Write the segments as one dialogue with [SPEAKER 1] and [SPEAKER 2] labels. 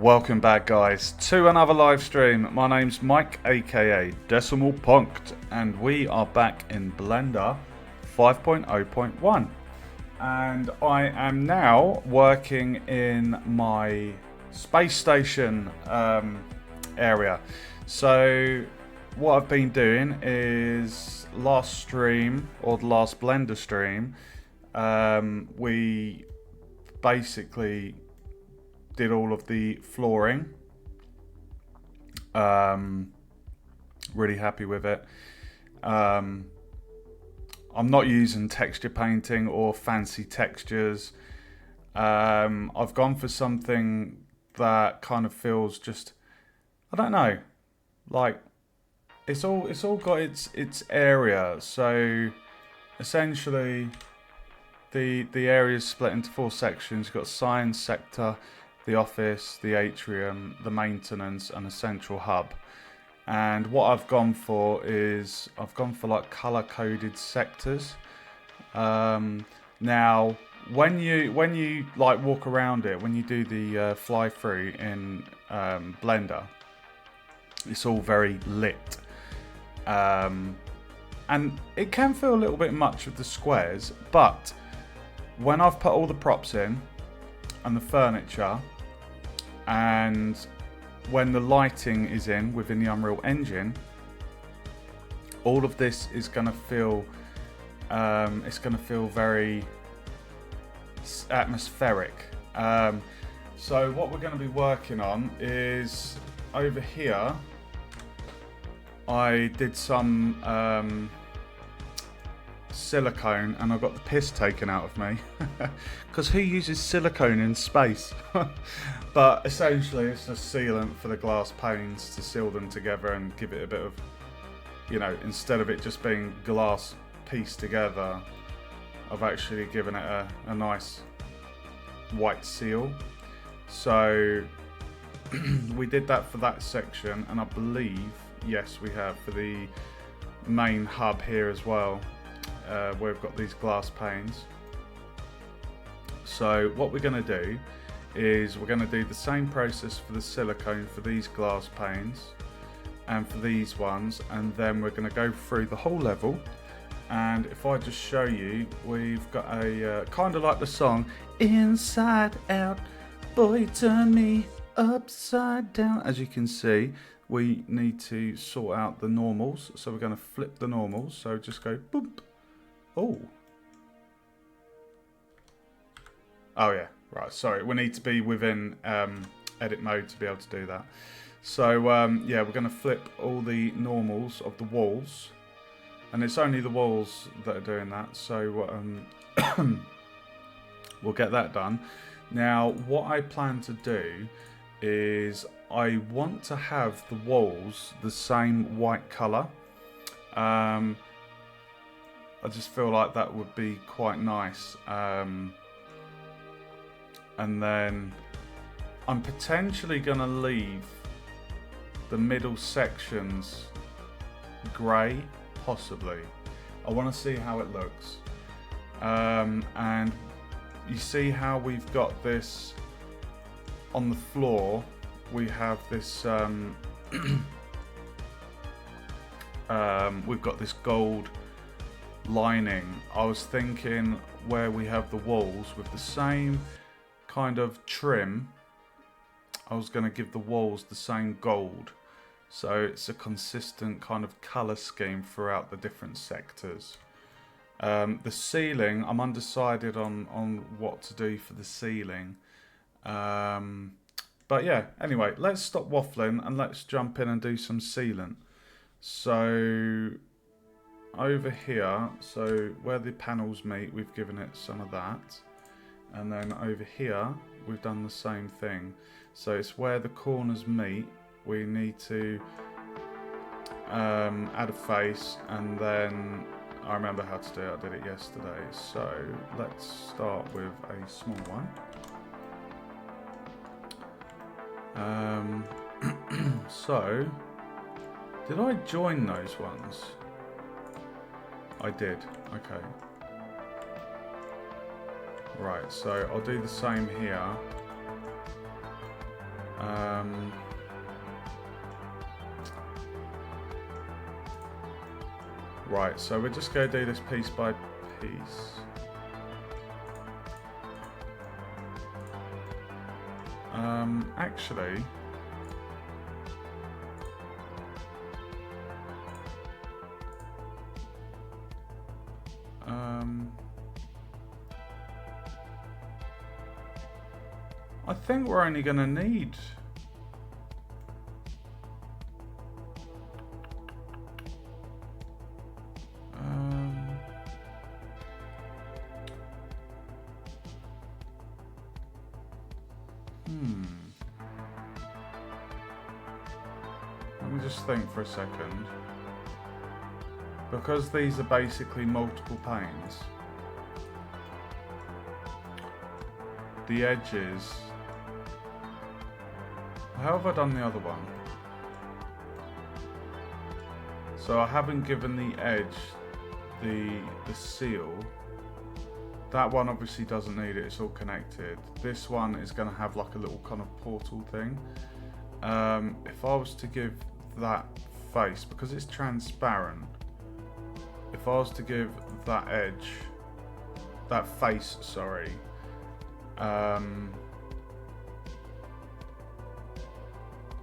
[SPEAKER 1] Welcome back, guys, to another live stream. My name's Mike, aka Decimal Punked, and we are back in Blender 5.0.1. And I am now working in my space station area. So, what I've been doing is last stream, or the last Blender stream, we basically did all of the flooring. Really happy with it. I'm not using texture painting or fancy textures. I've gone for something that kind of feels just, I don't know, like it's all got its area. So essentially, the area is split into 4 sections. You've got science sector, the office, the atrium, the maintenance, and a central hub. And what I've gone for is like color-coded sectors. Now, when you like walk around it, when you do the fly through in Blender, it's all very lit, and it can feel a little bit much with the squares. But when I've put all the props in and the furniture, and when the lighting is in within the Unreal Engine, all of this is going to feel very atmospheric. So what we're going to be working on is over here. I did some silicone, and I got the piss taken out of me because who uses silicone in space? But essentially it's a sealant for the glass panes to seal them together and give it a bit of, instead of it just being glass pieced together, I've actually given it a nice white seal. So we did that for that section, and I believe, yes, we have for the main hub here as well. Where we've got these glass panes. So what we're going to do is we're going to do the same process for the silicone for these glass panes and for these ones, and then we're going to go through the whole level. And if I just show you, we've got a kind of like the song Inside Out, boy turn me upside down. As you can see, we need to sort out the normals, so we're going to flip the normals. So just go boop. Oh yeah, right, sorry, we need to be within edit mode to be able to do that. So yeah, we're going to flip all the normals of the walls, and it's only the walls that are doing that, so we'll get that done. Now what I plan to do is I want to have the walls the same white colour. I just feel like that would be quite nice. And then I'm potentially going to leave the middle sections grey, possibly. I want to see how it looks. And you see how we've got this on the floor. We have this, we've got this gold lining. I was thinking where we have the walls with the same kind of trim, I was going to give the walls the same gold, so it's a consistent kind of colour scheme throughout the different sectors. The ceiling, I'm undecided on what to do for the ceiling, but yeah, anyway, let's stop waffling and let's jump in and do some sealant. So over here, so where the panels meet, we've given it some of that, and then over here we've done the same thing. So it's where the corners meet, we need to add a face, and then I remember how to do it, I did it yesterday. So let's start with a small one. So did I join those ones? I did, okay. Right, so I'll do the same here. Right, so we're just going to do this piece by piece. Actually, I think we're only going to need let me just think for a second. Because these are basically multiple panes, the edges. How have I done the other one? So I haven't given the edge the seal. That one obviously doesn't need it, it's all connected. This one is going to have like a little kind of portal thing. If I was to give that face, because it's transparent, if I was to give that edge, that face, sorry,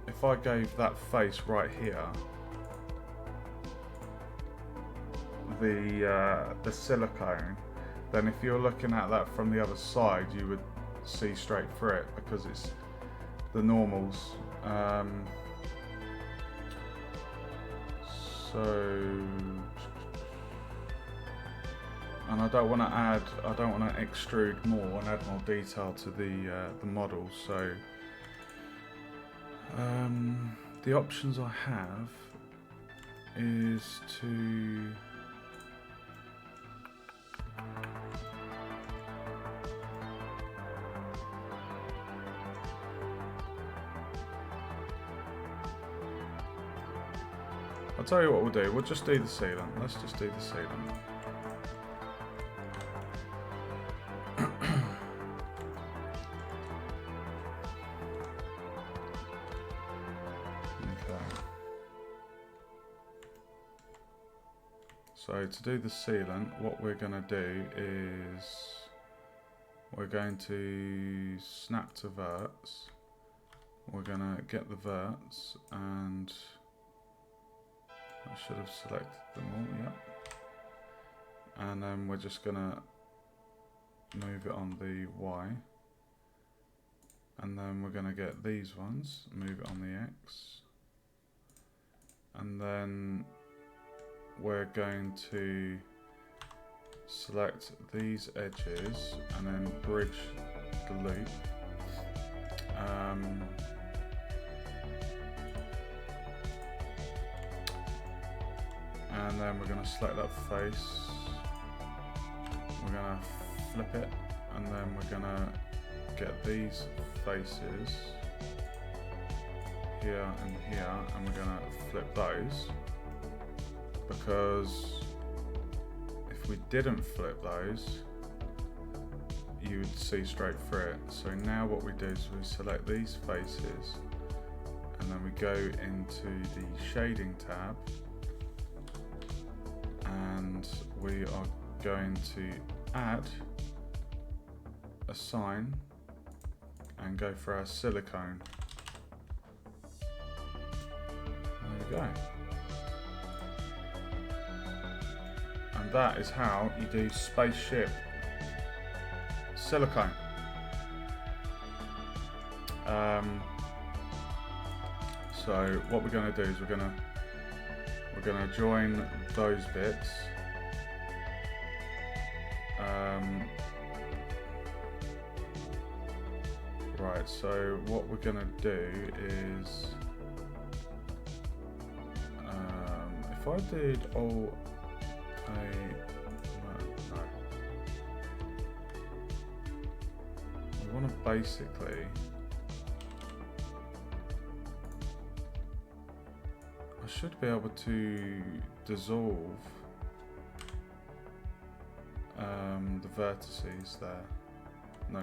[SPEAKER 1] if I gave that face right here, the silicone, then if you're looking at that from the other side, you would see straight through it because it's the normals. And I don't want to extrude more and add more detail to the model. So the options I have is to I'll tell you what we'll do. We'll just do the sealant. Let's just do the sealant. So to do the sealant, what we're going to do is we're going to snap to verts. We're going to get the verts, and I should have selected them all, yep. And then we're just going to move it on the Y. And then we're going to get these ones, move it on the X. And then we're going to select these edges and then bridge the loop. And then we're going to select that face. We're going to flip it, and then we're going to get these faces here and here, and we're going to flip those. Because if we didn't flip those, you would see straight through it. So now what we do is we select these faces, and then we go into the shading tab, and we are going to add a sign and go for our silicone. There we go. And that is how you do spaceship silicone. So what we're going to do is we're going to join those bits. Right. So what we're going to do is, if I did all. No. We want to basically, I should be able to dissolve the vertices there. No.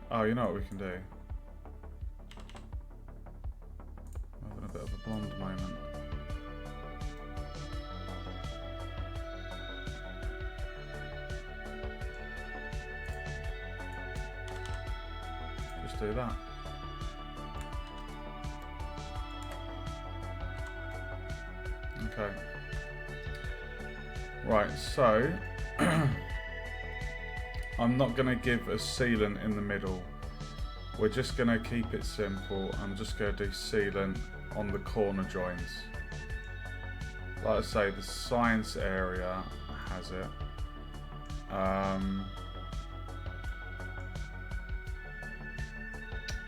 [SPEAKER 1] Oh, you know what we can do? I'm having a bit of a blonde moment. Just do that. Okay. Right, so I'm not going to give a sealant in the middle. We're just going to keep it simple. I'm just going to do sealant on the corner joints. Like I say, the science area has it.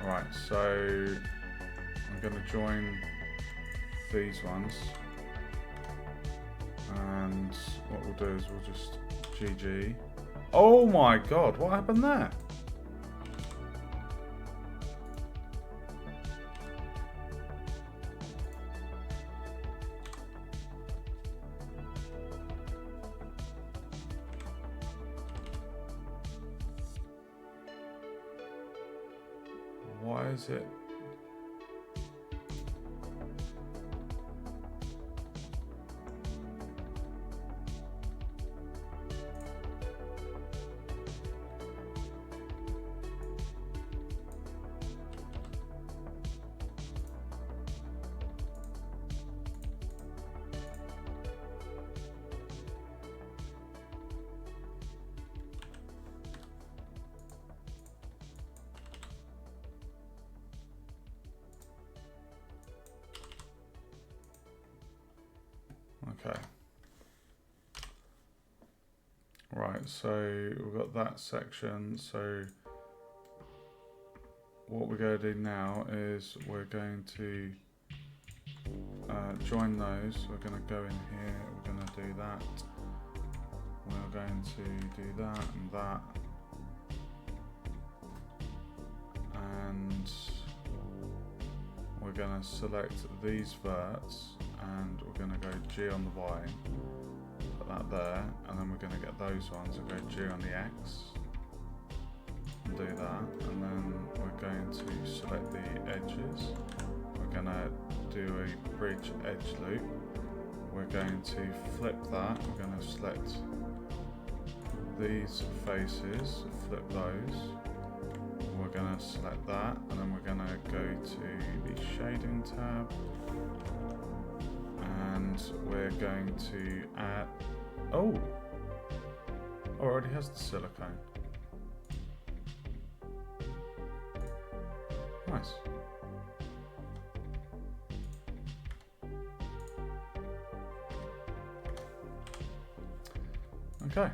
[SPEAKER 1] Alright, so I'm going to join these ones. And what we'll do is we'll just GG. Oh my god, what happened there? Why is it? Okay. Right, so we've got that section. So what we're going to do now is we're going to join those. We're going to go in here, we're going to do that. We're going to do that and that. And we're going to select these verts and we're going to go G on the Y. Put that there, and then we're going to get those ones and go G on the X and do that, and then we're going to select the edges. We're going to do a bridge edge loop. We're going to flip that. We're going to select these faces, flip those. We're going to select that, and then we're going to go to the shading tab, and we're going to add. Oh, already has the silicone. Nice. Okay.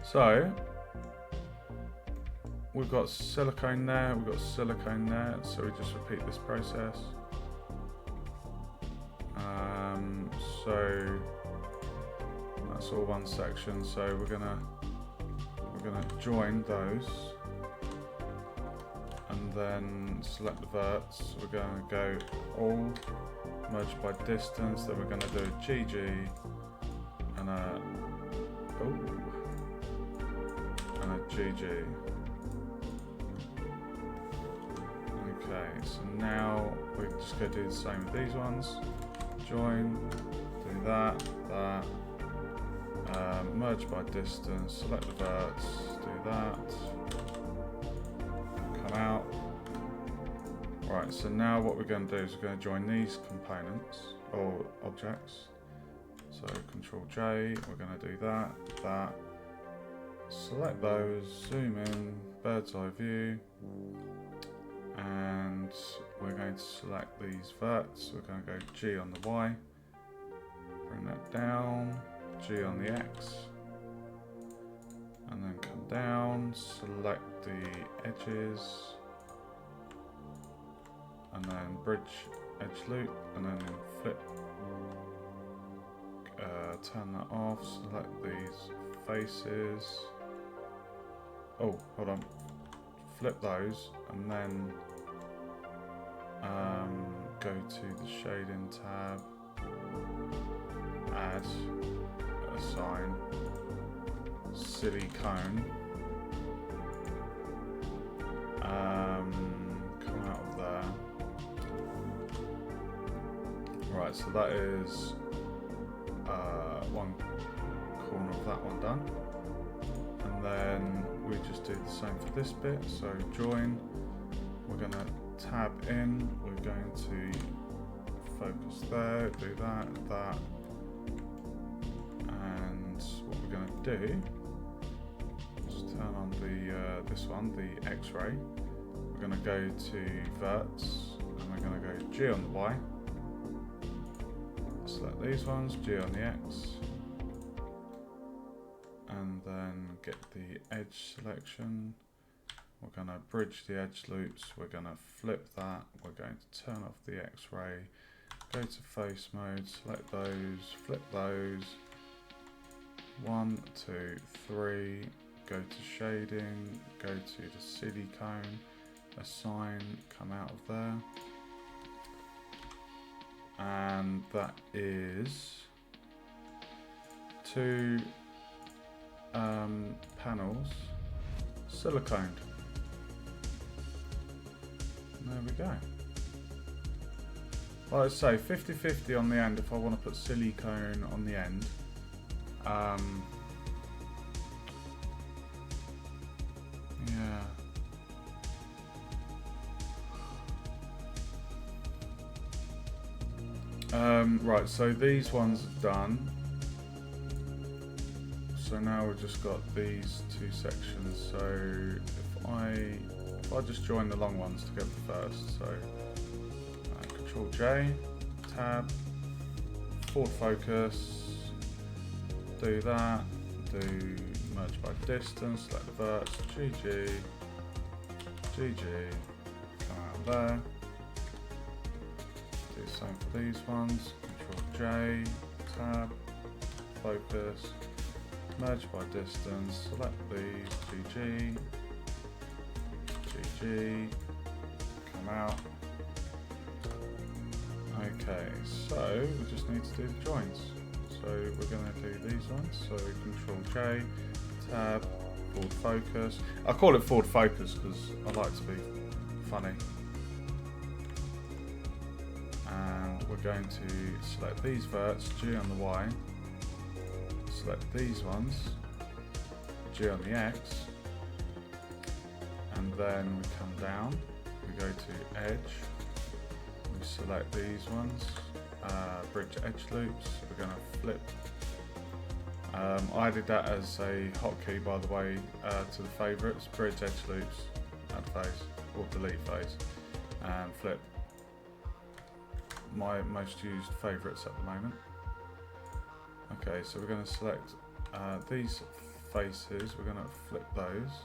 [SPEAKER 1] So we've got silicone there, we've got silicone there, so we just repeat this process. So that's all one section. So we're gonna join those, and then select the verts. We're gonna go all, merge by distance. Then we're gonna do a GG and a GG. Okay, so now we're just going to do the same with these ones. Join, do that, merge by distance, select the verts, do that, come out. Right, so now what we're going to do is we're going to join these components, or objects. So Control J, we're going to do that, select those, zoom in, bird's eye view, and we're going to select these verts. We're going to go G on the Y, bring that down, G on the X, and then come down, select the edges, and then bridge edge loop, and then flip, turn that off, select these faces. Oh, hold on. Flip those, and then go to the shading tab, add, assign, silicone, Come out of there. Right, so that is one corner of that one done. And then we just do the same for this bit. So join, we're going to tab in, we're going to focus there, do that, that. And what we're going to do is turn on the this one, the X-ray. We're going to go to verts, and we're going to go G on the Y. Select these ones, G on the X. And then get the edge selection. We're going to bridge the edge loops. We're going to flip that. We're going to turn off the X-ray. Go to face mode, select those, flip those. 1, 2, 3. Go to shading, go to the city cone, assign, come out of there. And that is 2 panels siliconed. There we go. Like I say, 50-50 on the end if I want to put silicone on the end. Right, so these ones are done. So now we've just got these 2 sections. So if I just join the long ones together first. So Control J, tab, forward focus, do that, do merge by distance, select the verts, GG, GG, come out of there. Do the same for these ones, Control J, tab, focus, merge by distance, select these, GG, GG, come out. Okay, so we just need to do the joins. So we're going to do these ones. So Control J, tab, forward focus. I call it forward focus because I like to be funny. And we're going to select these verts, G on the Y. Select these ones, G on the X. And then we come down, we go to edge. We select these ones, bridge edge loops, we're going to flip. I did that as a hotkey, by the way, to the favourites, bridge edge loops, add phase, or delete phase, and flip. My most used favourites at the moment. Okay, so we're going to select these faces, we're going to flip those,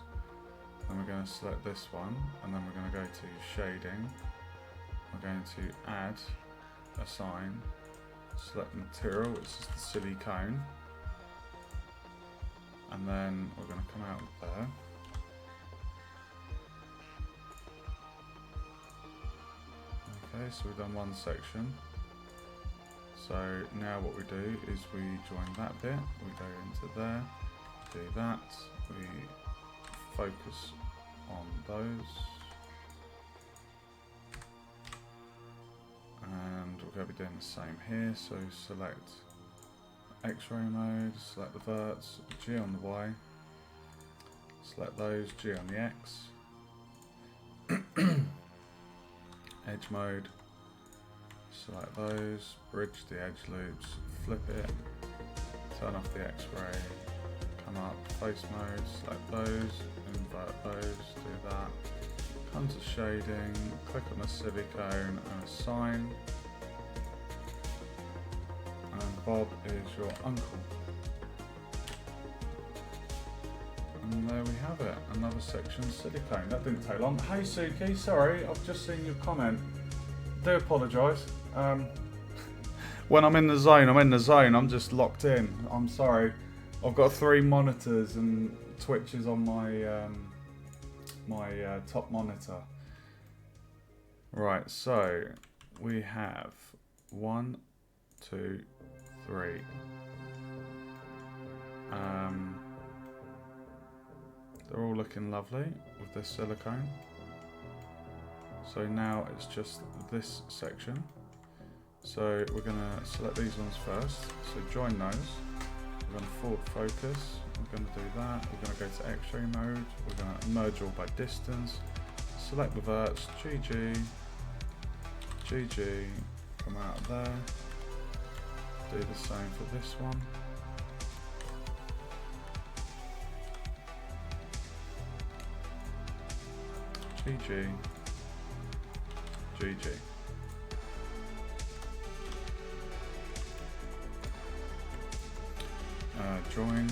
[SPEAKER 1] and we're going to select this one, and then we're going to go to shading. We're going to add, assign, select material, which is the silly cone, and then we're going to come out of there. Okay, so we've done one section. So now what we do is we join that bit, we go into there, do that, we focus on those. And we're going to be doing the same here, so select X-ray mode, select the verts, G on the Y, select those, G on the X, edge mode, select those, bridge the edge loops, flip it, turn off the X-ray, come up, face mode, select those, invert those, do that. Come to shading, click on the silicone and assign. And Bob is your uncle. And there we have it, another section silicone. That didn't take long. Hey Suki, sorry, I've just seen your comment. Do apologise. When I'm in the zone, I'm in the zone. I'm just locked in. I'm sorry. I've got 3 monitors and Twitches on my top monitor. Right, so we have 1, 2, 3. They're all looking lovely with this silicone. So now it's just this section. So we're going to select these ones first. So join those. We're going to forward focus. We're going to do that. We're going to go to X-ray mode. We're going to merge all by distance. Select the verts. GG. GG. Come out of there. Do the same for this one. GG. GG. Join.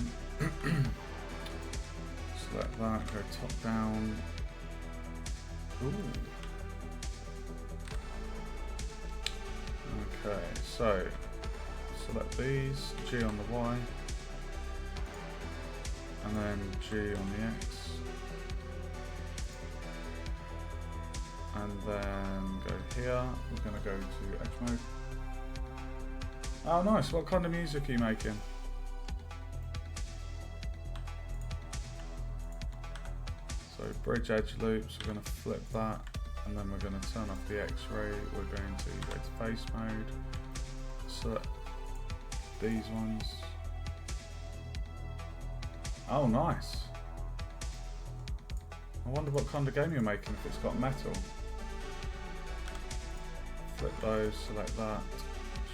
[SPEAKER 1] Select that, go top down. Ooh. Okay, so select these, G on the Y, and then G on the X. And then go here, we're going to go to edge mode. Oh nice, what kind of music are you making? So bridge edge loops, we're going to flip that, and then we're going to turn off the X-ray. We're going to go to face mode, select these ones. Oh nice. I wonder what kind of game you're making if it's got metal. Flip those, select that,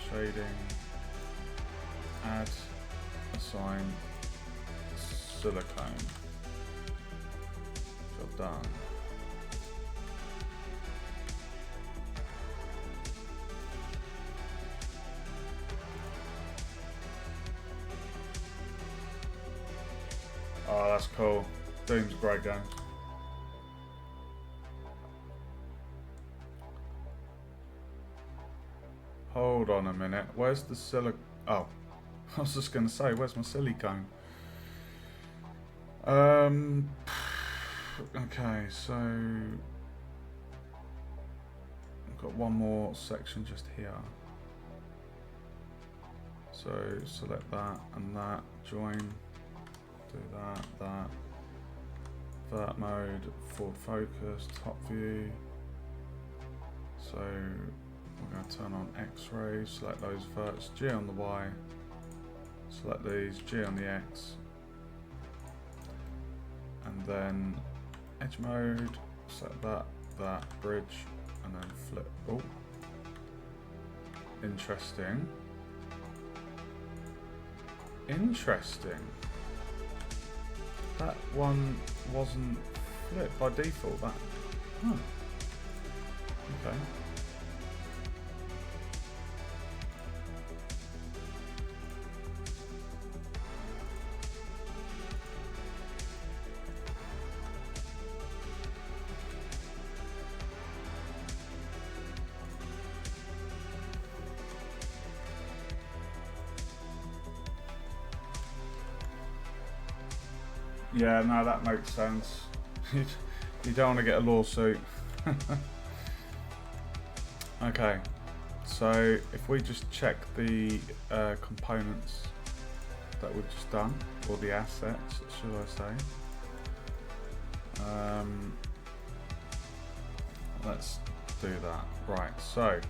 [SPEAKER 1] shading, add, assign, silicone. Job done. Oh, that's cool. Doom's a great game. Hold on a minute. Where's the silicone? Oh, I was just going to say, where's my silicone? Okay, so I've got one more section just here. So select that and that, join, do that, vert mode, forward focus, top view. So we're going to turn on X-ray, select those verts, G on the Y, select these, G on the X, and then edge mode, select that, bridge, and then flip. Oh, interesting. Interesting. That one wasn't flipped by default, that. Huh. Okay. Yeah, no, that makes sense. You don't want to get a lawsuit. Okay, so if we just check the components that we've just done, or the assets, should I say. Let's do that. Right, so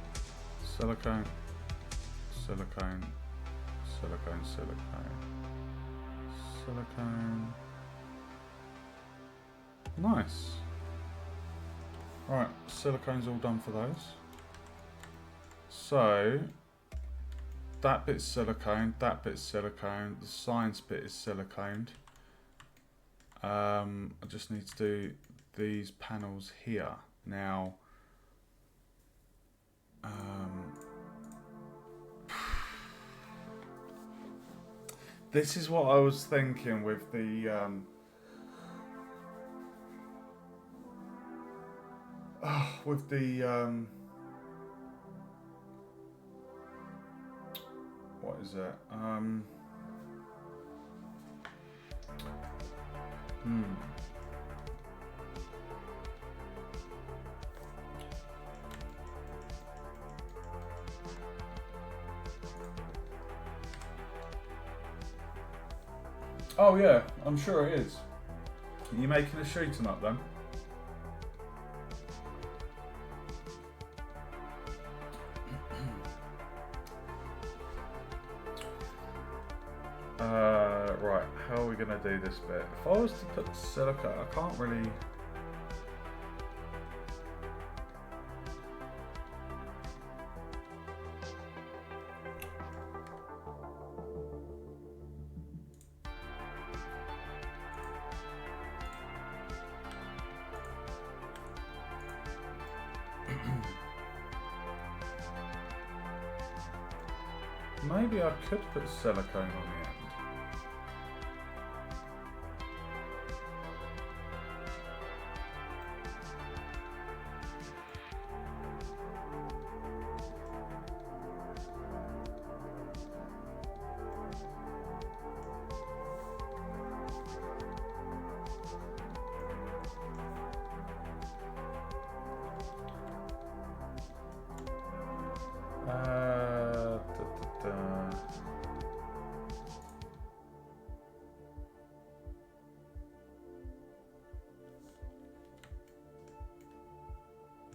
[SPEAKER 1] silicone, silicone, silicone, silicone, silicone. Nice. Right, silicone's all done for those. So that bit's silicone, that bit's silicone, the science bit is siliconed. I just need to do these panels here. Now, this is what I was thinking with the what is it? Oh yeah, I'm sure it is. Are you making a shooting up then? Right, how are we going to do this bit? If I was to put silica, I can't really... Maybe I could put silicone on the end.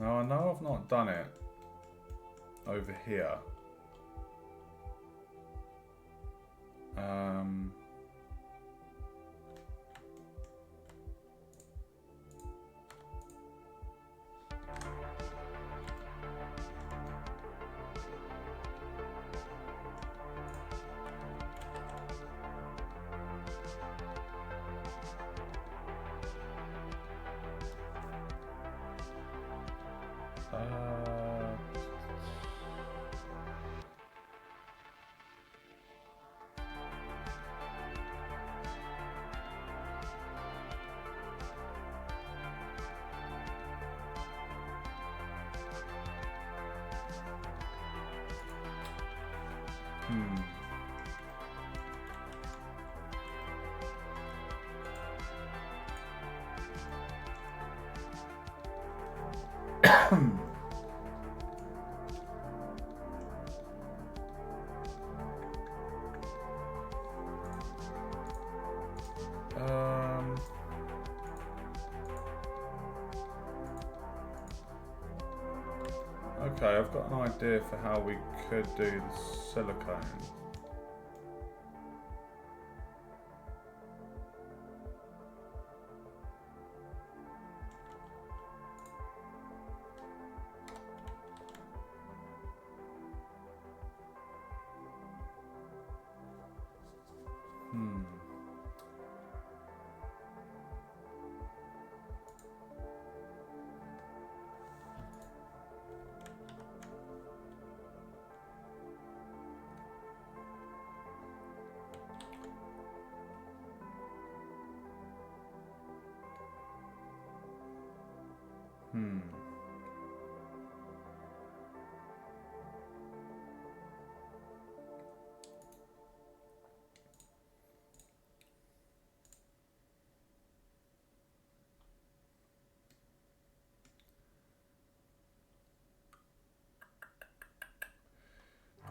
[SPEAKER 1] Now I know I've not done it over here. Okay, I've got an idea for how we could do the silicone.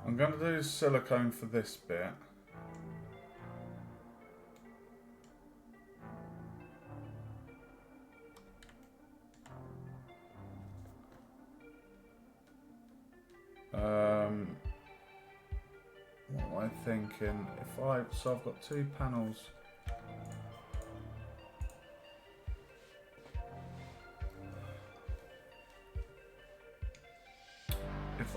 [SPEAKER 1] I'm going to do silicone for this bit. What am I thinking? So I've got two panels. If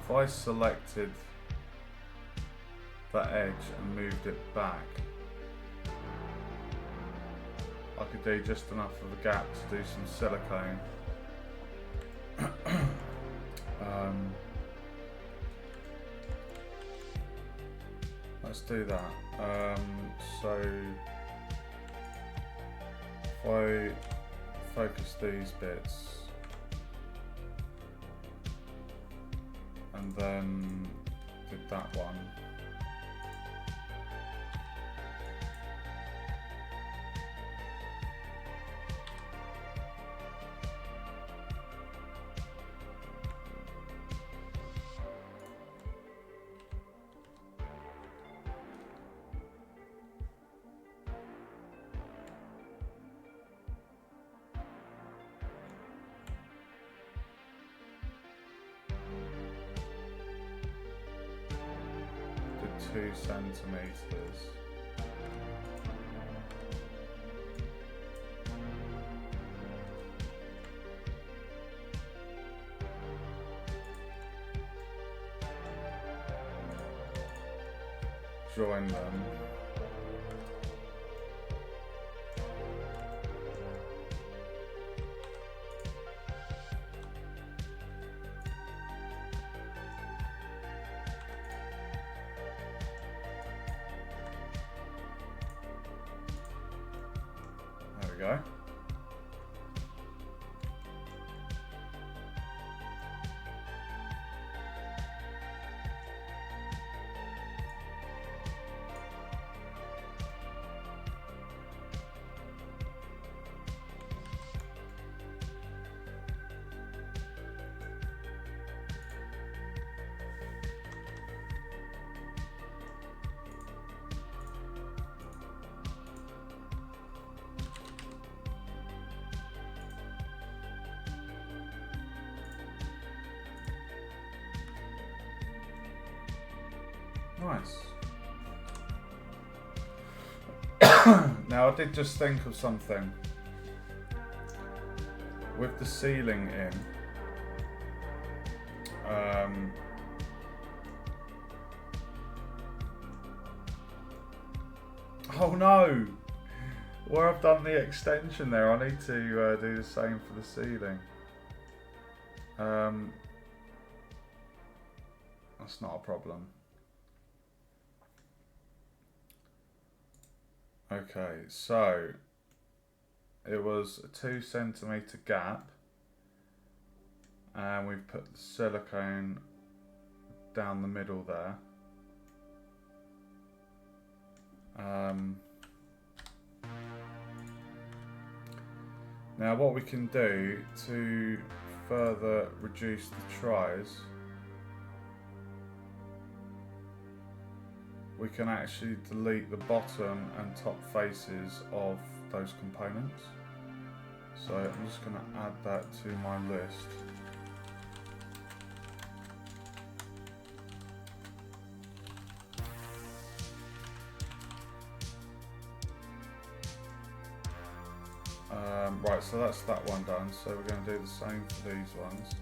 [SPEAKER 1] I selected that edge and moved it back, I could do just enough of a gap to do some silicone. Let's do that. So if I focus these bits and then did that one. 2 centimeters. Join them. There we go. Nice. Now I did just think of something. With the ceiling in, oh no! Where I've done the extension there, I need to do the same for the ceiling. That's not a problem. Okay, so it was a 2 centimeter gap, and we've put the silicone down the middle there. Now what we can do to further reduce the tries, we can actually delete the bottom and top faces of those components. So I'm just going to add that to my list. Right, so that's that one done. So we're going to do the same for these ones.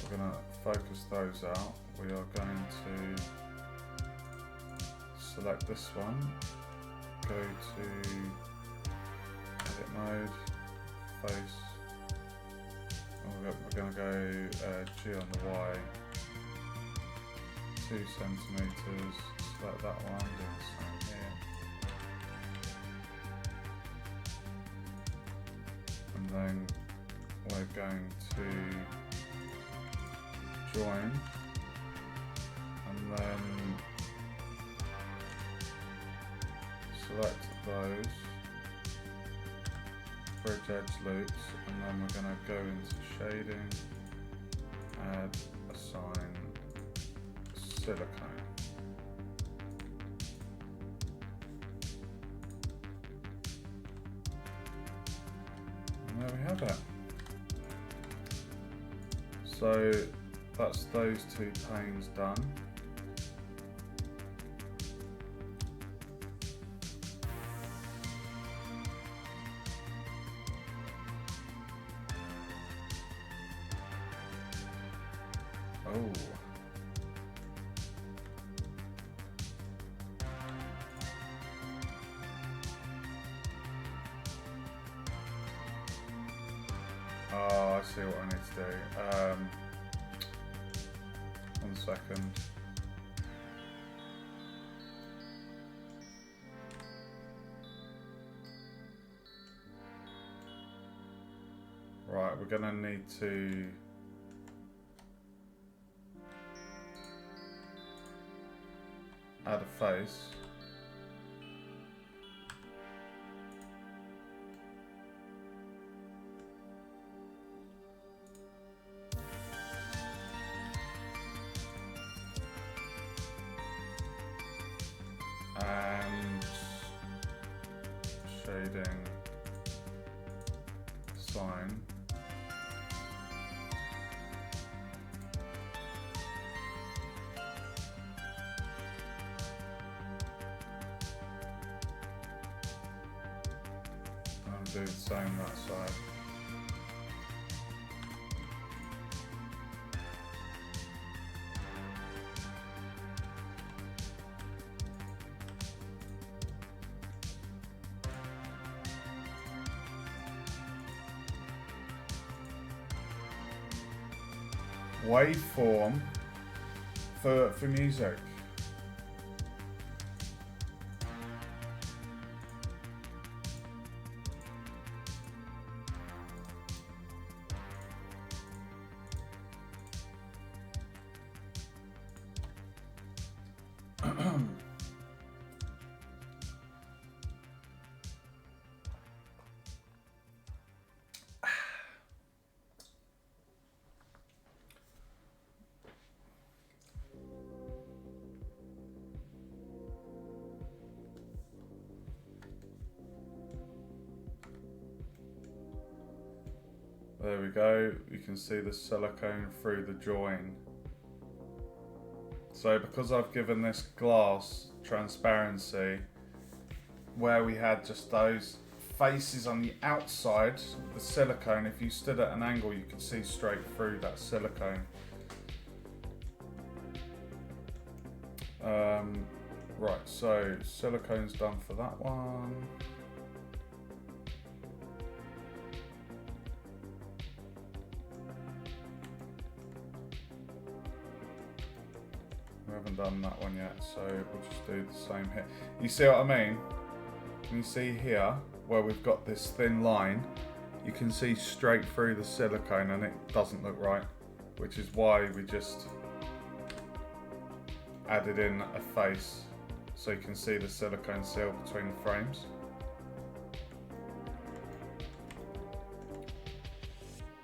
[SPEAKER 1] We're going to focus those out. We are going to select this one, go to edit mode, face, and we're going to go G on the Y, 2 centimeters, select that one, do the same here, and then we're going to join, and then select those bridge edge loops, and then we're going to go into shading, add, assign, silicone. And there we have it. So that's those 2 panes done. Oh. Oh, I see what I need to do. 1 second. Right, we're gonna need to add a face. And shading, sign. do the same that side. Waveform for music. There we go, you can see the silicone through the join. So because I've given this glass transparency, where we had just those faces on the outside of the silicone, if you stood at an angle you could see straight through that silicone. Right, so silicone's done for that one. We haven't done that one yet, so we'll just do the same here. You see what I mean? Can you see here, where we've got this thin line, you can see straight through the silicone and it doesn't look right, which is why we just added in a face, so you can see the silicone seal between the frames.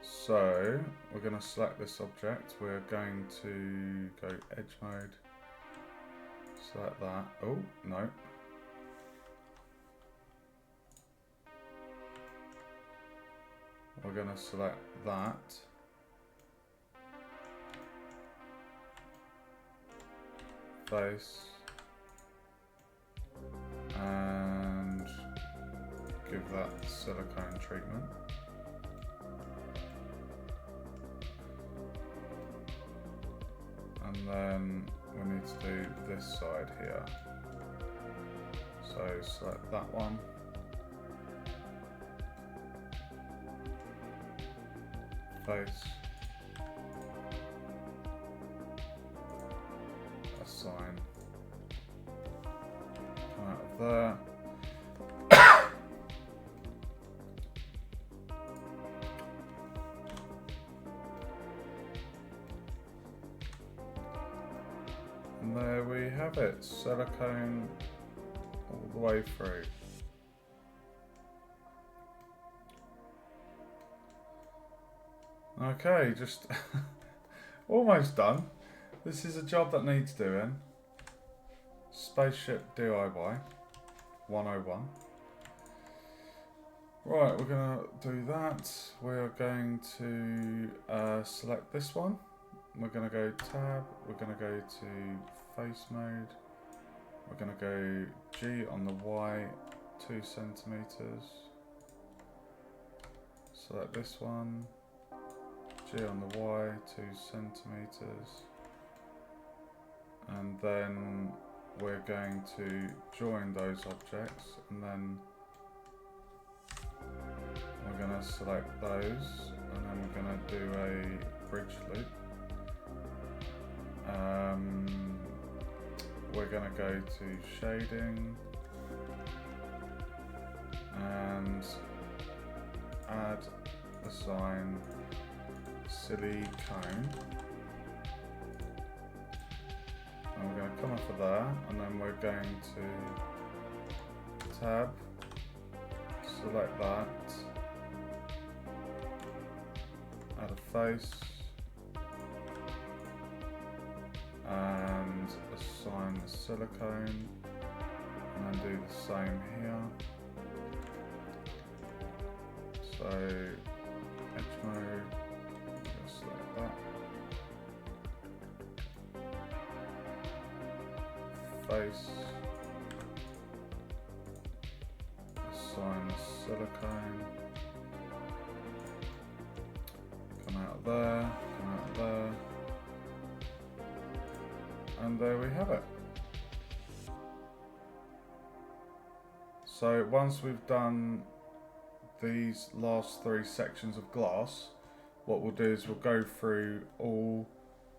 [SPEAKER 1] So we're going to select this object, we're going to go edge mode, select that, oh no. We're going to select that. Face. And give that silicone treatment. And then we need to do this side here. So select that one. Face. Assign. Come out of there. And there we have it, silicone all the way through. Okay, just almost done. This is a job that needs doing. Spaceship DIY 101. Right, we're going to do that. We're going to select this one. We're going to go tab. We're going to go to face mode. We're going to go G on the Y, 2 centimeters. Select this one. G on the Y, 2 centimeters. And then we're going to join those objects, and then we're going to select those, and then we're going to do a bridge loop. We're going to go to shading and add, assign silicone. And we're going to come off of there, and then we're going to tab, select that, add a face, and assign the silicone, and then do the same here. So edge mode, just like that. Face, assign the silicone. Come out of there, come out of there. And there we have it. So once we've done these last 3 sections of glass, what we'll do is we'll go through all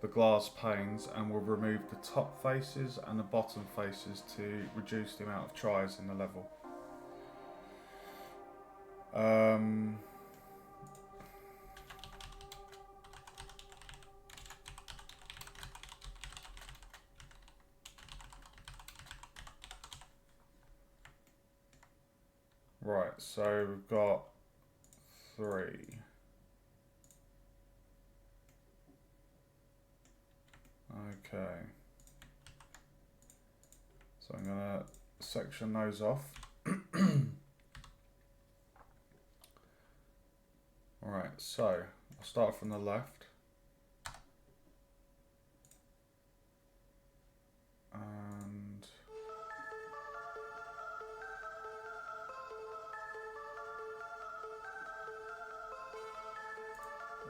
[SPEAKER 1] the glass panes and we'll remove the top faces and the bottom faces to reduce the amount of tries in the level. Right, so we've got 3. Okay. So I'm gonna section those off. Alright, so I'll start from the left. And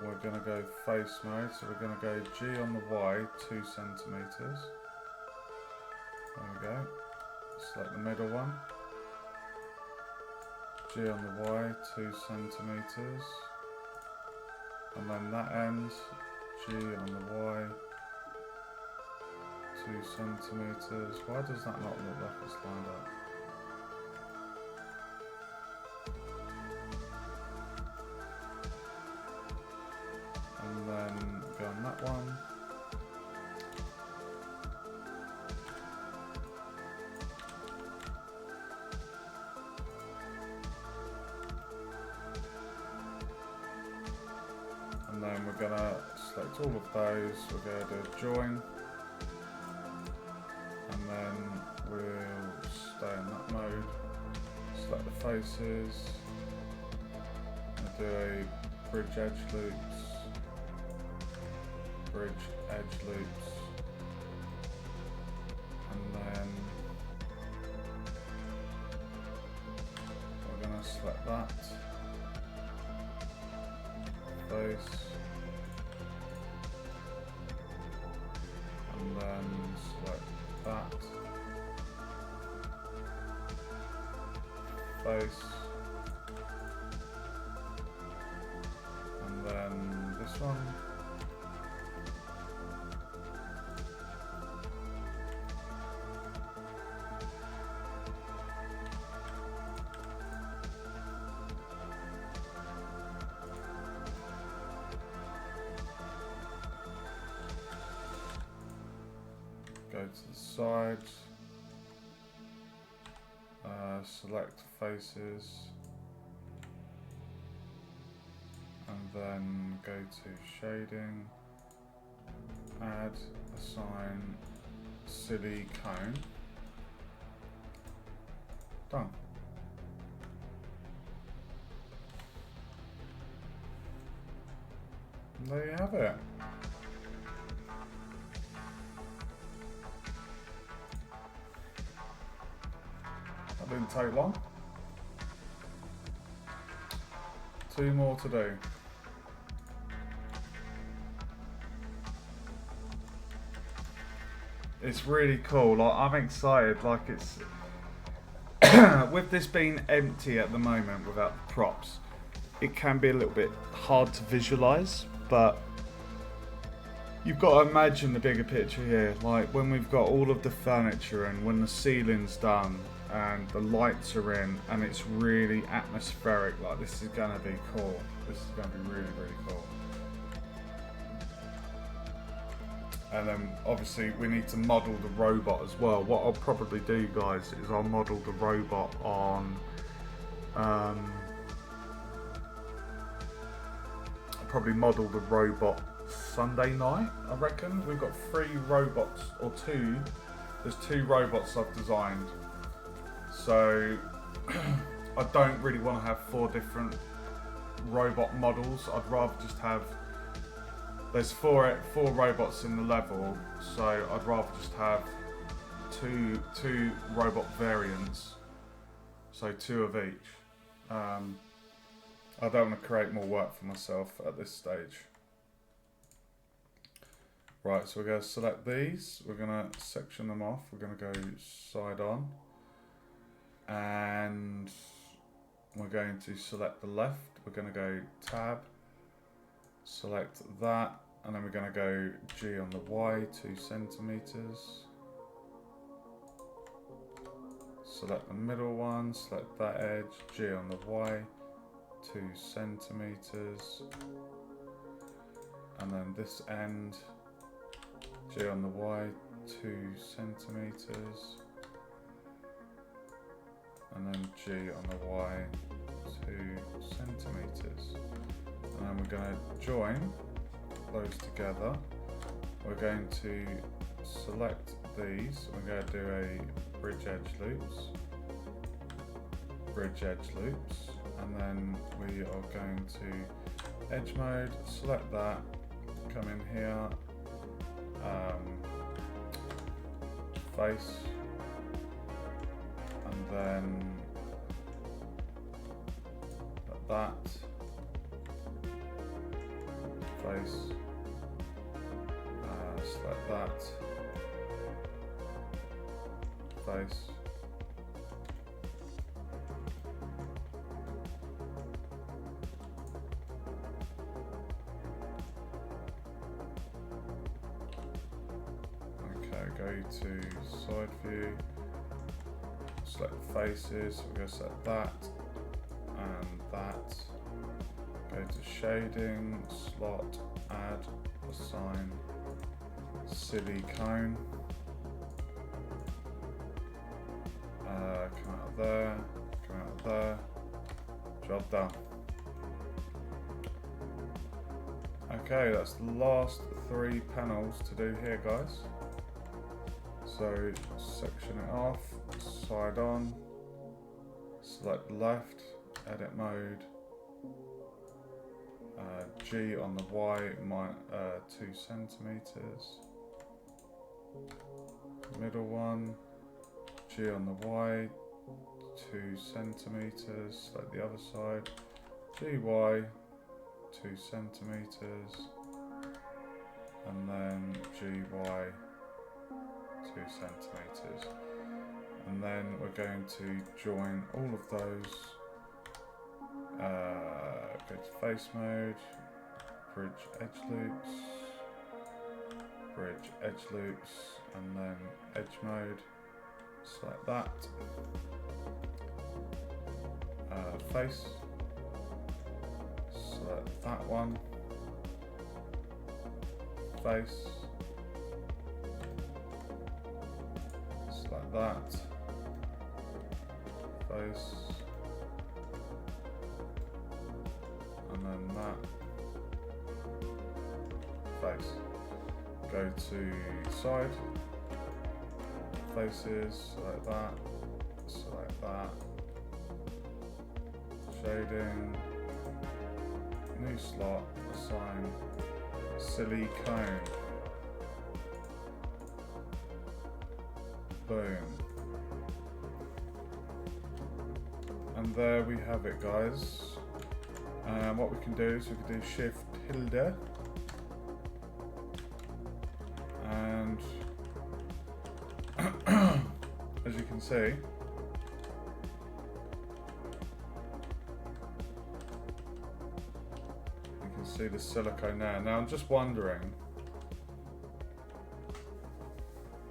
[SPEAKER 1] we're going to go face mode, so we're going to go G on the Y, 2 centimeters. There we go. Select the middle one. G on the Y, 2 centimeters. And then that end, G on the Y, 2 centimeters. Why does that not look like it's lined up? And then go on that one. And then we're going to select all of those, we're going to join, and then we'll stay in that mode, select the faces, and do a bridge edge loops, bridge edge loops, and then we're going to select that, face, and then select that, face, and then this one, go to the sides, select faces, and then go to shading, add, assign, silly cone, done. And there you have it. That didn't take long. 2 more to do. It's really cool. Like, I'm excited. Like, it's with this being empty at the moment without the props, it can be a little bit hard to visualize, but you've got to imagine the bigger picture here. Like, when we've got all of the furniture and when the ceiling's done and the lights are in and it's really atmospheric, like, this is gonna be cool. This is gonna be really, really cool. And then obviously we need to model the robot as well. What I'll probably do, guys, is I'll model the robot on I'll probably model the robot Sunday night, I reckon. We've got 3 robots, or 2. There's 2 robots I've designed. So I don't really want to have 4 different robot models. I'd rather just have, there's 4 robots in the level, so I'd rather just have two robot variants, so 2 of each. I don't want to create more work for myself at this stage. Right, so we're going to select these. We're going to section them off. We're going to go side on. And we're going to select the left. We're going to go tab, select that, and then we're going to go G on the Y, 2 centimeters. Select the middle one, select that edge, G on the Y, 2 centimeters. And then this end, G on the Y, 2 centimeters. And then G on the Y, 2 centimeters. And then we're going to join those together. We're going to select these. We're going to do a bridge edge loops, and then we are going to edge mode, select that, come in here, face, and then like that, face, select that, face, okay, go to side view, select faces, we're going to select that and that, go to shading, slot, add, assign, silly cone, come out of there, come out of there, job done. Okay, that's the last 3 panels to do here, guys. So section it off, side on, select left, edit mode, G on the Y, 2 centimeters, middle one, G on the Y, 2 centimeters, like the other side, GY, 2 centimeters, and then GY, 2 centimeters. And then we're going to join all of those, go to face mode, bridge edge loops, and then edge mode, select that, face, select that one, face, select that, face, and then that, face. Go to side, faces, select that, shading, new slot, assign, silly cone, boom. And there we have it, guys. And what we can do is we can do Shift tilde, and as you can see, the silicone there. Now I'm just wondering,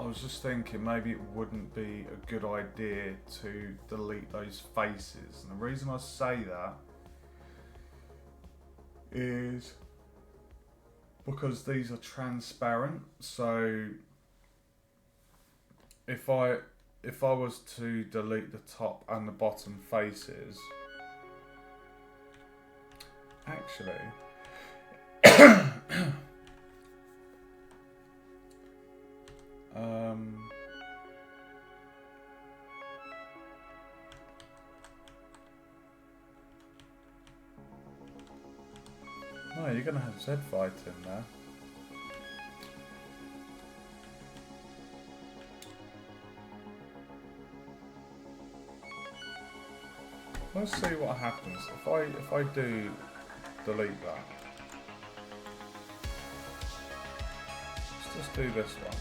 [SPEAKER 1] I was just thinking maybe it wouldn't be a good idea to delete those faces, and the reason I say that is because these are transparent. So if I was to delete the top and the bottom faces, actually no, you're gonna have Z fight in there. Let's see what happens if I do delete that. Let's just do this one.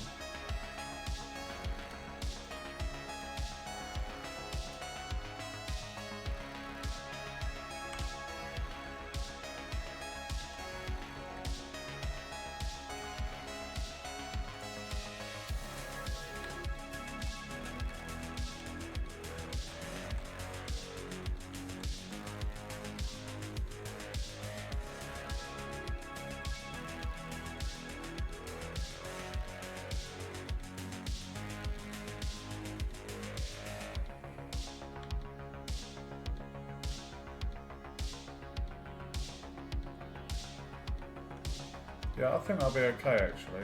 [SPEAKER 1] Yeah, I think that'll be okay actually.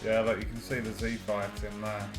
[SPEAKER 1] Yeah, look, you can see the Z bytes in there.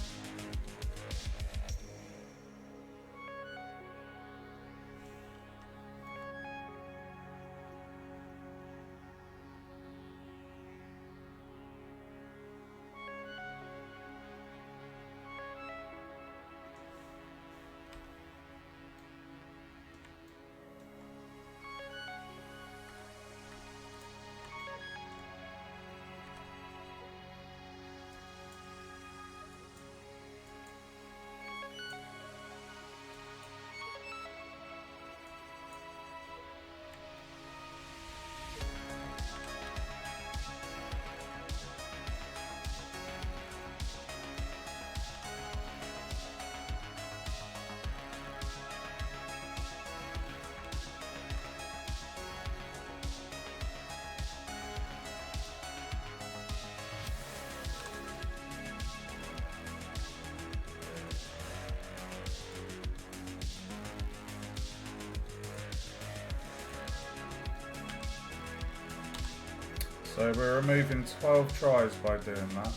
[SPEAKER 1] So we're removing 12 tries by doing that.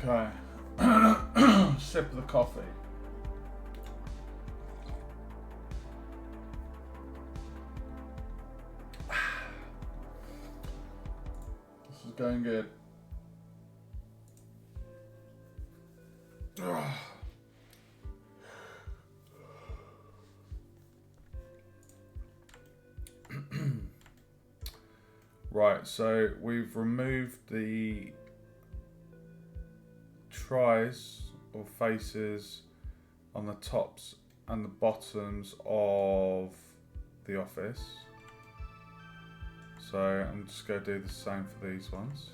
[SPEAKER 1] Okay. Sip of the coffee. This is going good. Ugh. Right, so we've removed the tries or faces on the tops and the bottoms of the office. So I'm just going to do the same for these ones.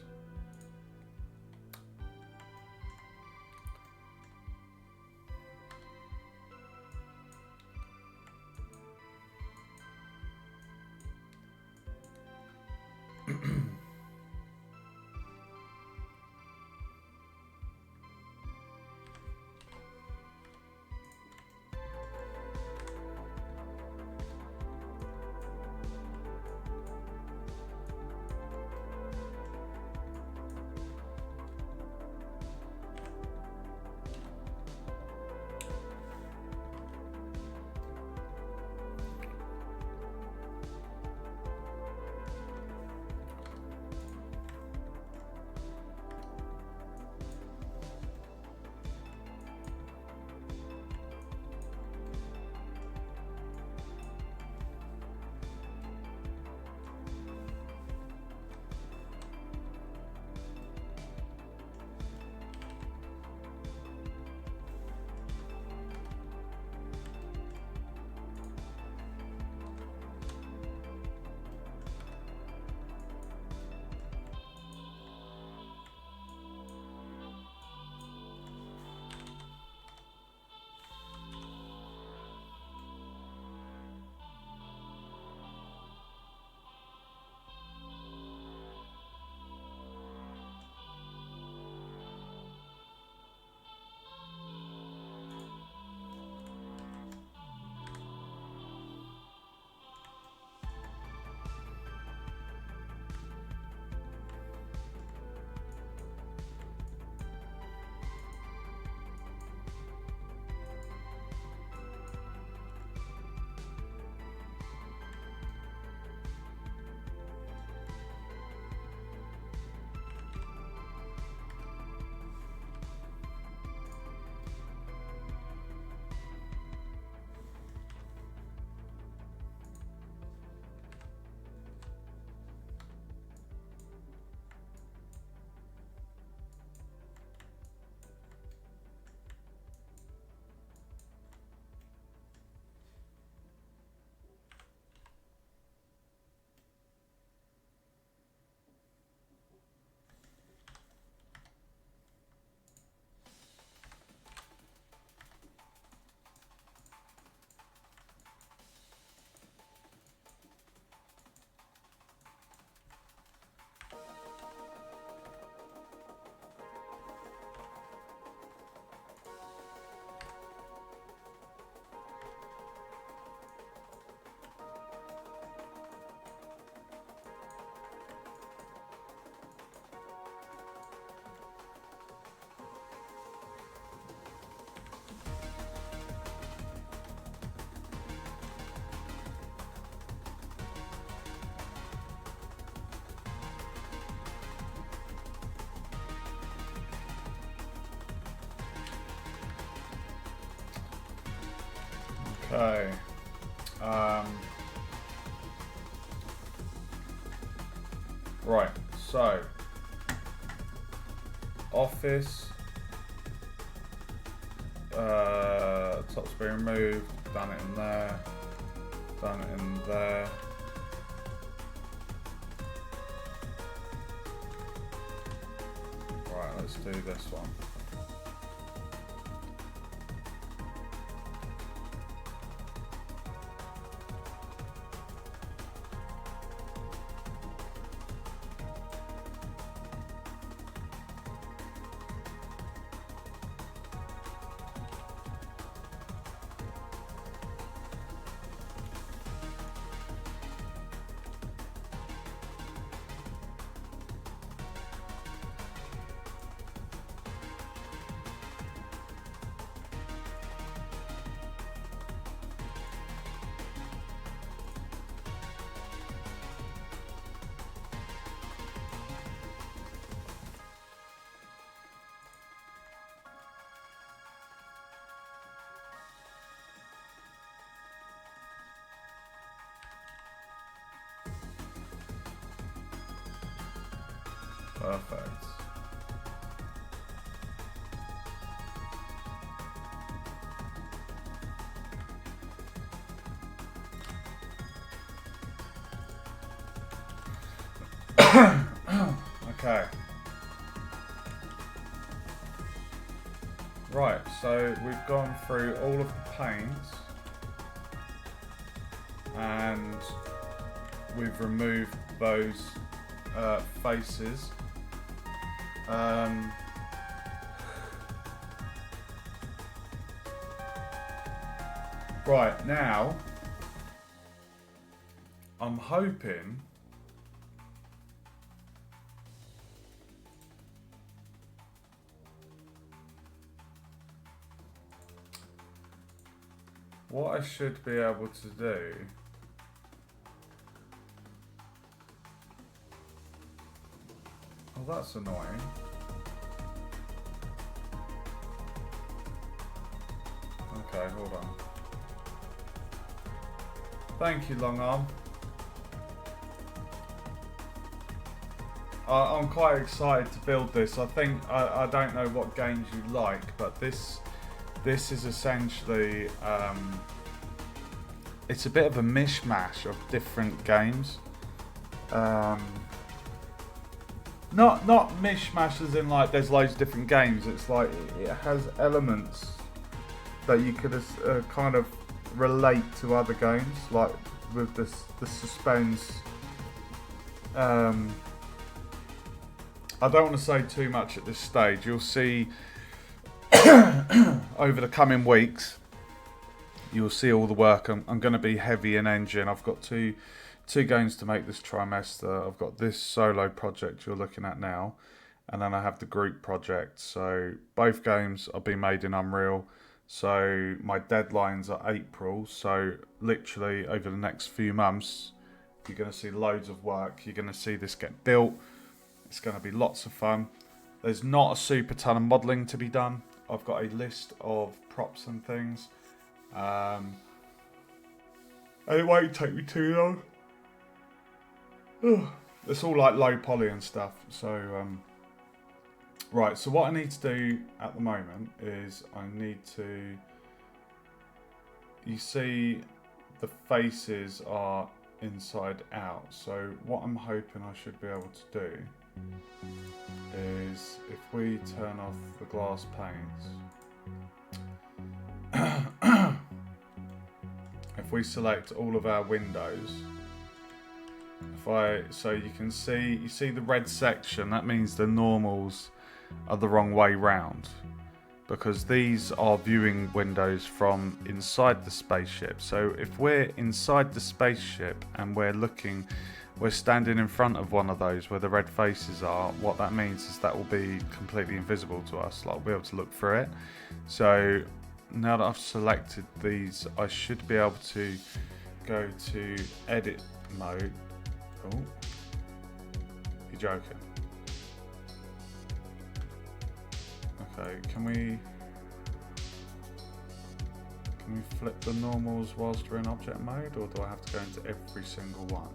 [SPEAKER 1] Okay. Right, so office, top's been removed, done it in there, done it in there. Right, let's do this one. Perfect. Okay. Right, so we've gone through all of the paints and we've removed those faces. Right, now I'm hoping what I should be able to do oh, that's annoying. Okay, hold on. Thank you, Long Arm. I'm quite excited to build this. I think I don't know what games you like, but this is essentially it's a bit of a mishmash of different games. Not mishmash as in like there's loads of different games. It's like it has elements that you could kind of relate to other games, like with the suspense. I don't want to say too much at this stage. You'll see over the coming weeks. You'll see all the work. I'm going to be heavy in engine. I've got two games to make this trimester. I've got this solo project you're looking at now, and then I have the group project. So both games are being made in Unreal. So my deadlines are April. So literally over the next few months, you're going to see loads of work. You're going to see this get built. It's going to be lots of fun. There's not a super ton of modelling to be done. I've got a list of props and things. And it won't take me too long. It's all like low poly and stuff. So, right. So what I need to do at the moment is I need to... You see the faces are inside out. So what I'm hoping I should be able to do is if we turn off the glass panes, if we select all of our windows, so you see the red section, that means the normals are the wrong way round, because these are viewing windows from inside the spaceship. So if we're inside the spaceship and we're standing in front of one of those where the red faces are, what that means is that will be completely invisible to us, like we'll be able to look through it. So now that I've selected these, I should be able to go to edit mode. Oh, you're joking. Okay, can we flip the normals whilst we're in object mode, or do I have to go into every single one?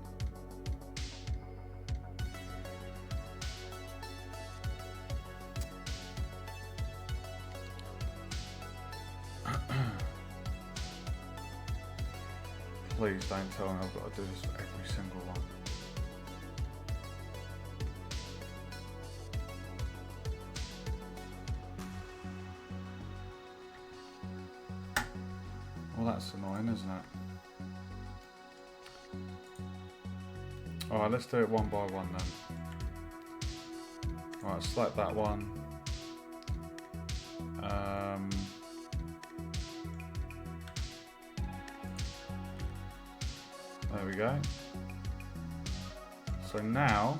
[SPEAKER 1] Please don't tell me I've got to do this for every single one. Well, that's annoying, isn't it? Alright, let's do it one by one then. Alright, select that one. There we go. So now,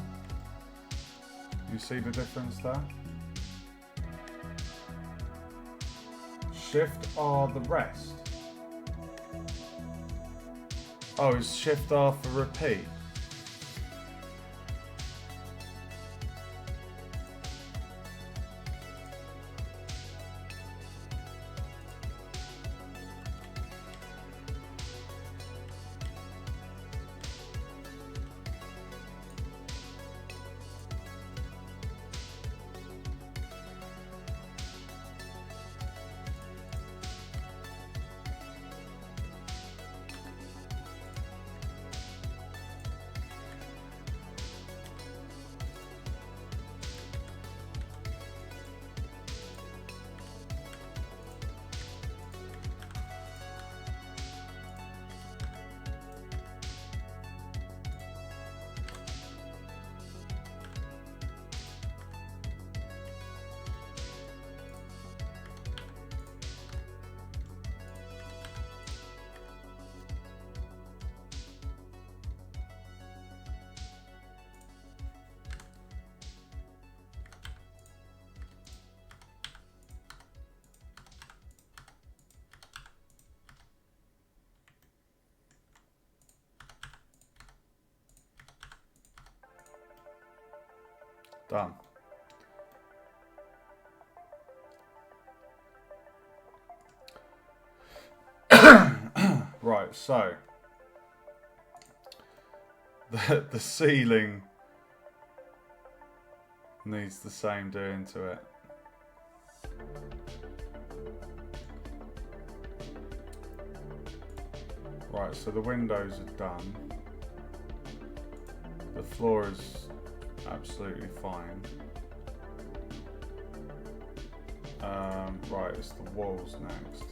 [SPEAKER 1] you see the difference there? Shift R the rest. Oh, is Shift R for repeat? Done. Right, so the ceiling needs the same doing to it. Right, so the windows are done. The floor is absolutely fine. Right, it's the walls next.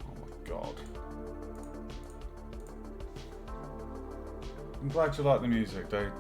[SPEAKER 1] Oh my god. I'm glad you like the music, dude.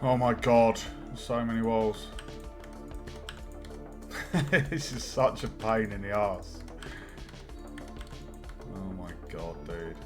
[SPEAKER 1] Oh my god, so many walls. This is such a pain in the ass. Oh my god, dude.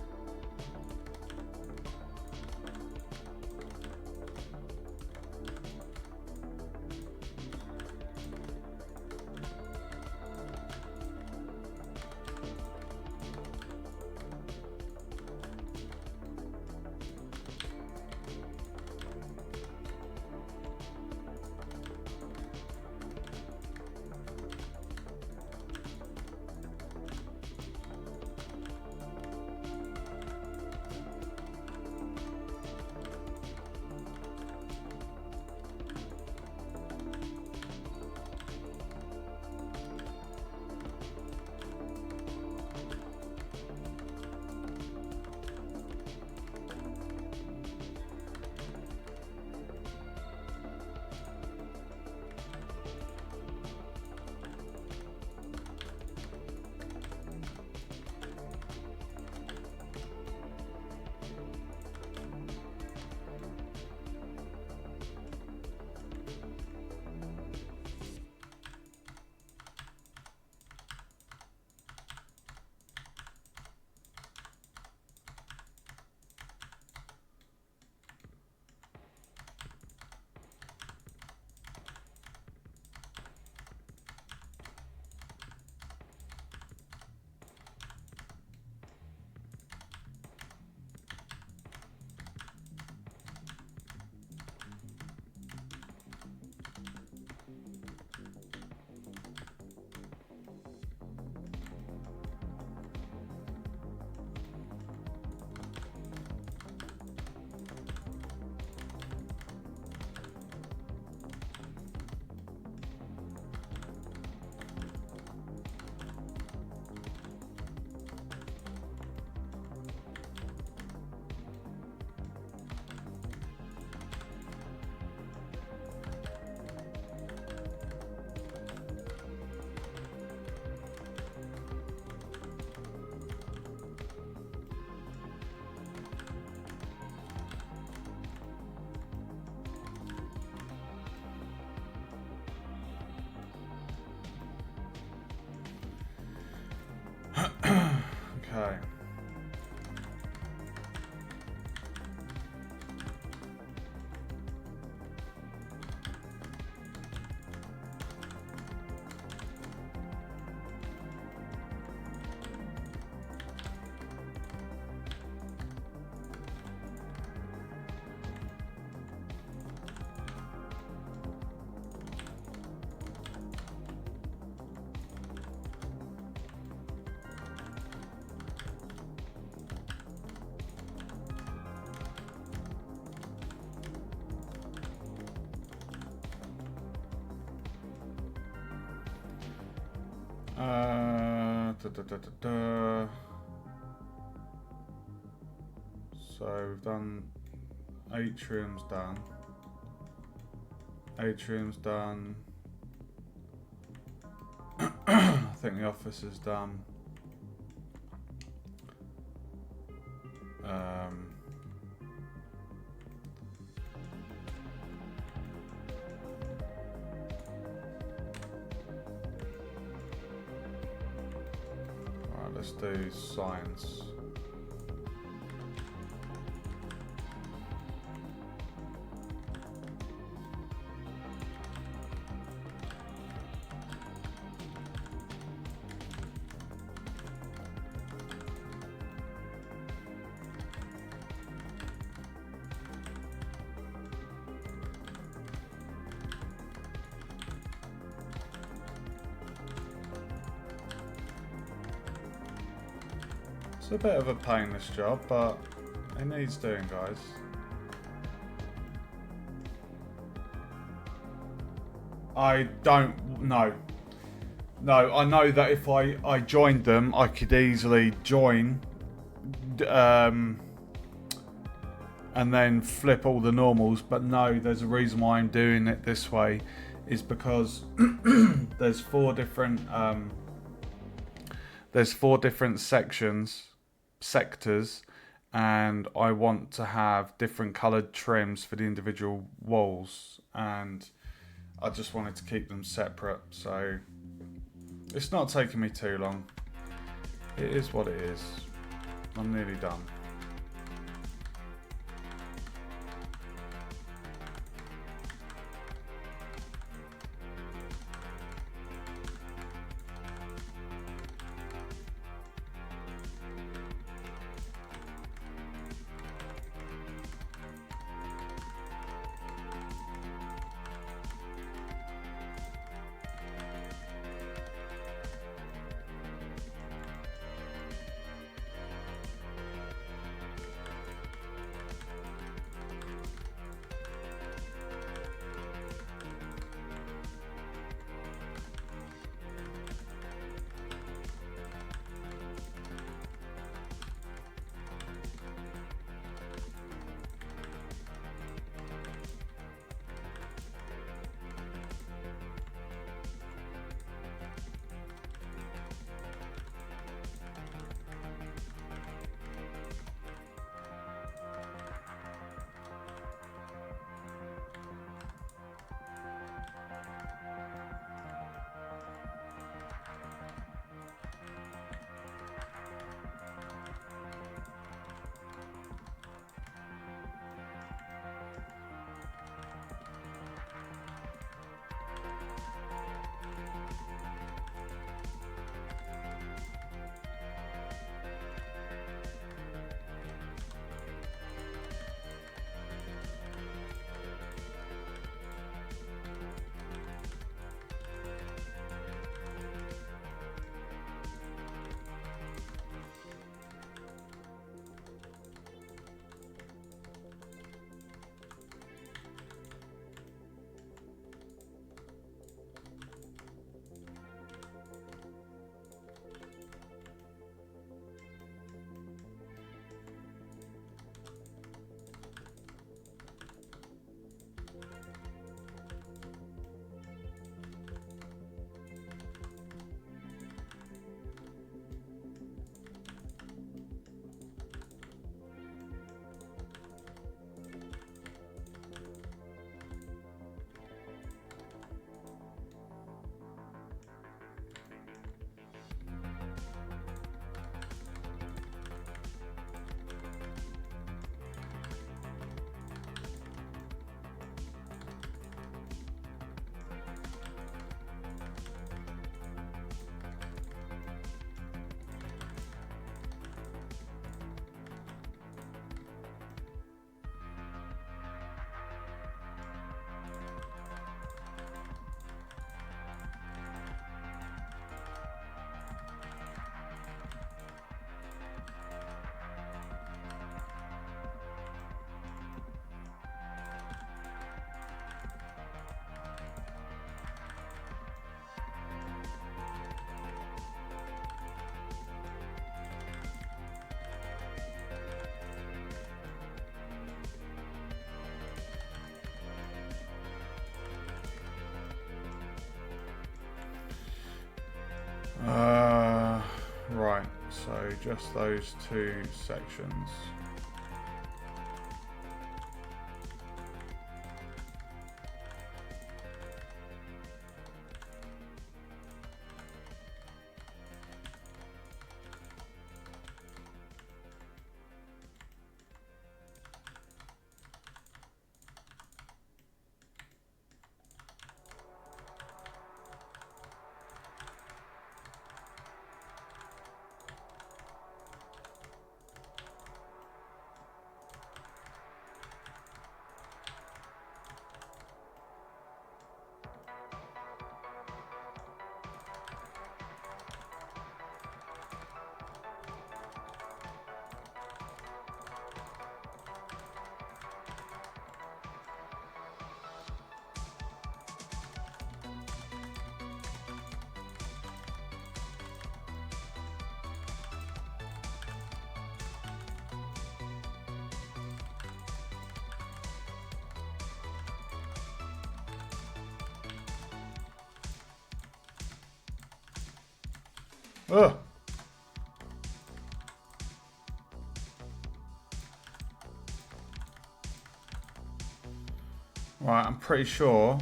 [SPEAKER 1] Okay. So we've done atrium's done. Atrium's done. I think the office is done. Alright, let's do science. It's a bit of a pain, this job, but it needs doing, guys. I don't know. No, I know that if I joined them, I could easily join and then flip all the normals, but no, there's a reason why I'm doing it this way, is because there's four different sectors, and I want to have different coloured trims for the individual walls, and I just wanted to keep them separate, so it's not taking me too long. It is what it is. I'm nearly done. Right, so just those two sections. Ugh. Right, I'm pretty sure.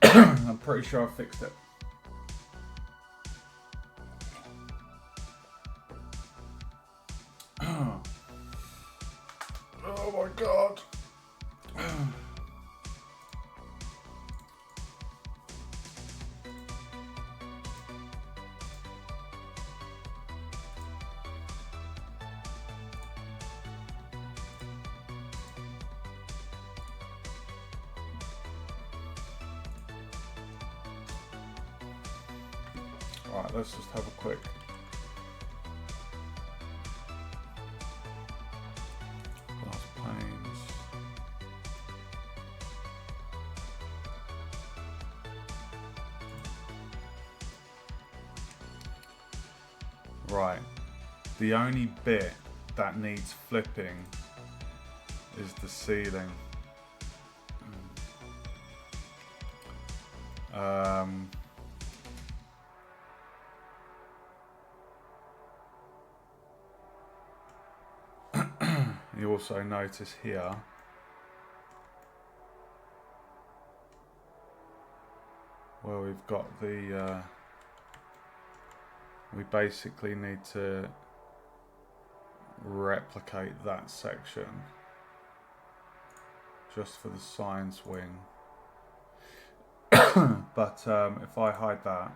[SPEAKER 1] I'm pretty sure I fixed it. Oh my god. Right, let's just have a quick. Glass panes. Right, the only bit that needs flipping is the ceiling. You also notice here where we've got the we basically need to replicate that section just for the science wing. But if I hide that,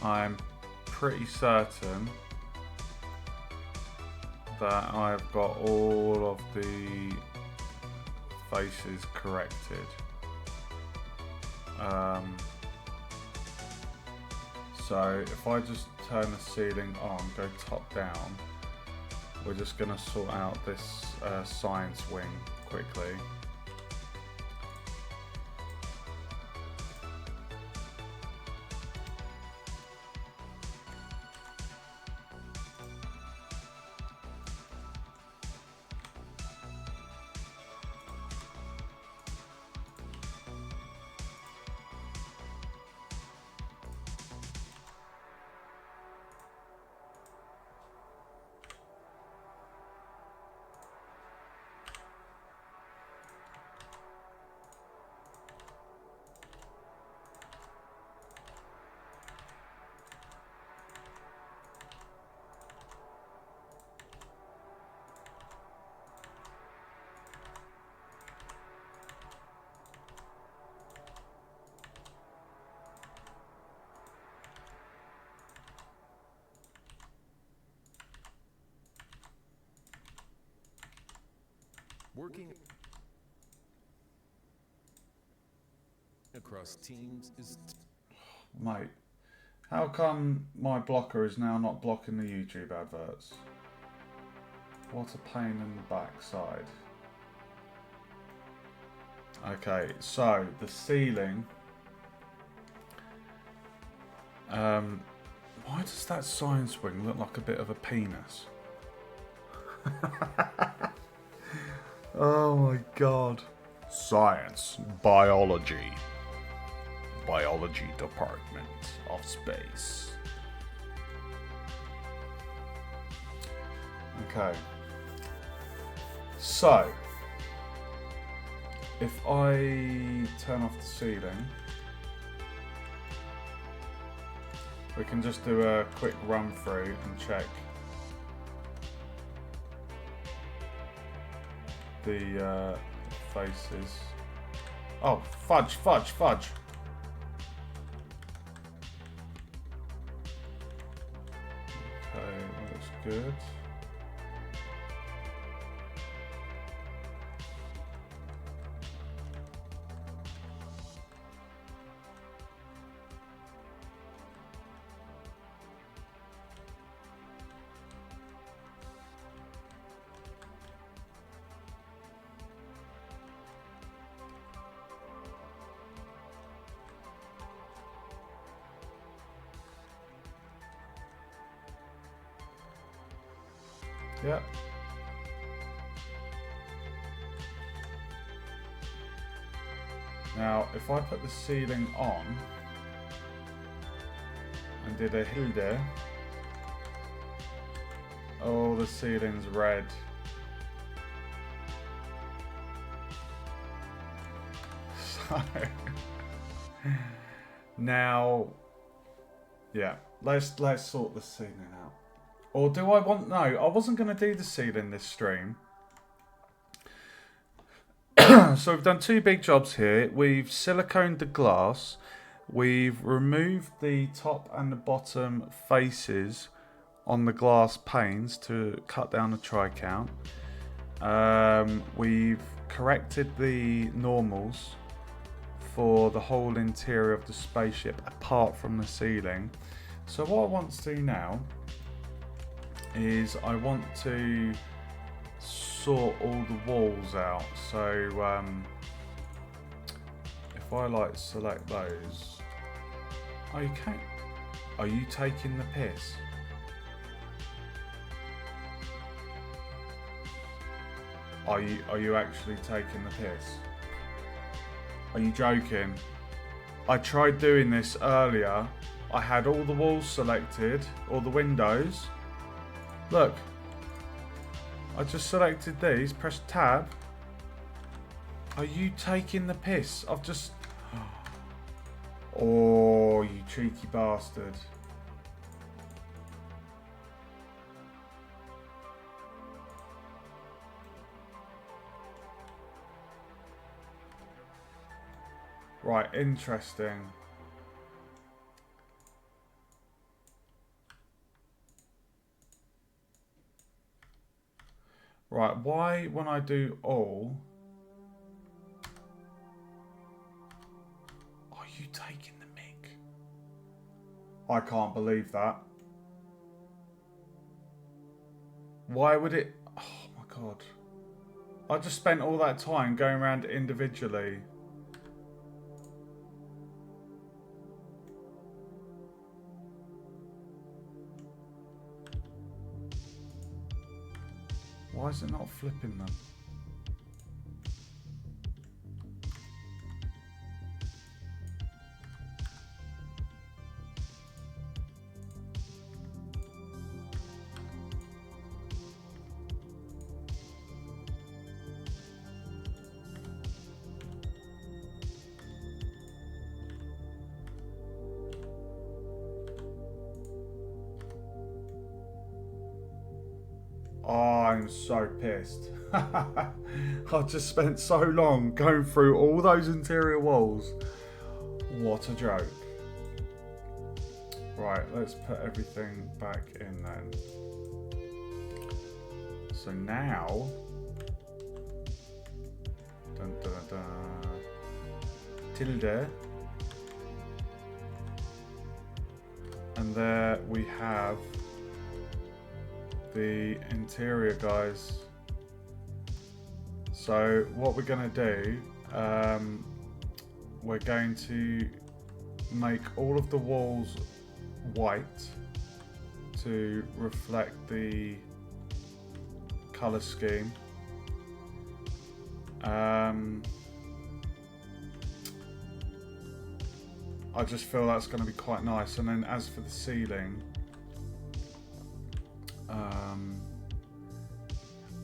[SPEAKER 1] I'm pretty certain that I've got all of the faces corrected. So if I just turn the ceiling on, go top down, we're just going to sort out this science wing quickly.
[SPEAKER 2] Working across teams is...
[SPEAKER 1] Mate, how come my blocker is now not blocking the YouTube adverts? What a pain in the backside. Okay, so the ceiling. Why does that science wing look like a bit of a penis? Oh my god. Science, biology. Biology department of space. Okay. So, if I turn off the ceiling, we can just do a quick run through and check the faces. Oh, fudge, fudge, fudge. Okay, looks good. Yep. Now, if I put the ceiling on and did a Hilde, oh, the ceiling's red. So, now, yeah, let's sort the ceiling out. Or do I want... No, I wasn't going to do the ceiling this stream. So we've done two big jobs here. We've siliconed the glass. We've removed the top and the bottom faces on the glass panes to cut down the tri-count. We've corrected the normals for the whole interior of the spaceship apart from the ceiling. So what I want to do now is I want to sort all the walls out. So if I like select those, oh, you can't. Are you taking the piss? Are you actually taking the piss? Are you joking? I tried doing this earlier. I had all the walls selected, all the windows. Look, I just selected these, pressed tab. Are you taking the piss? I've just... Oh, you cheeky bastard. Right, interesting. Right, why when I do all... Are you taking the mick? I can't believe that. Why would it... Oh my god. I just spent all that time going around individually. Why is it not flipping them? I'm so pissed. I've just spent so long going through all those interior walls. What a joke. Right, let's put everything back in then. So now... Dun, dun, dun, tilde. And there we have the interior, guys. So what we're going to do, we're going to make all of the walls white to reflect the colour scheme. I just feel that's going to be quite nice. And then as for the ceiling,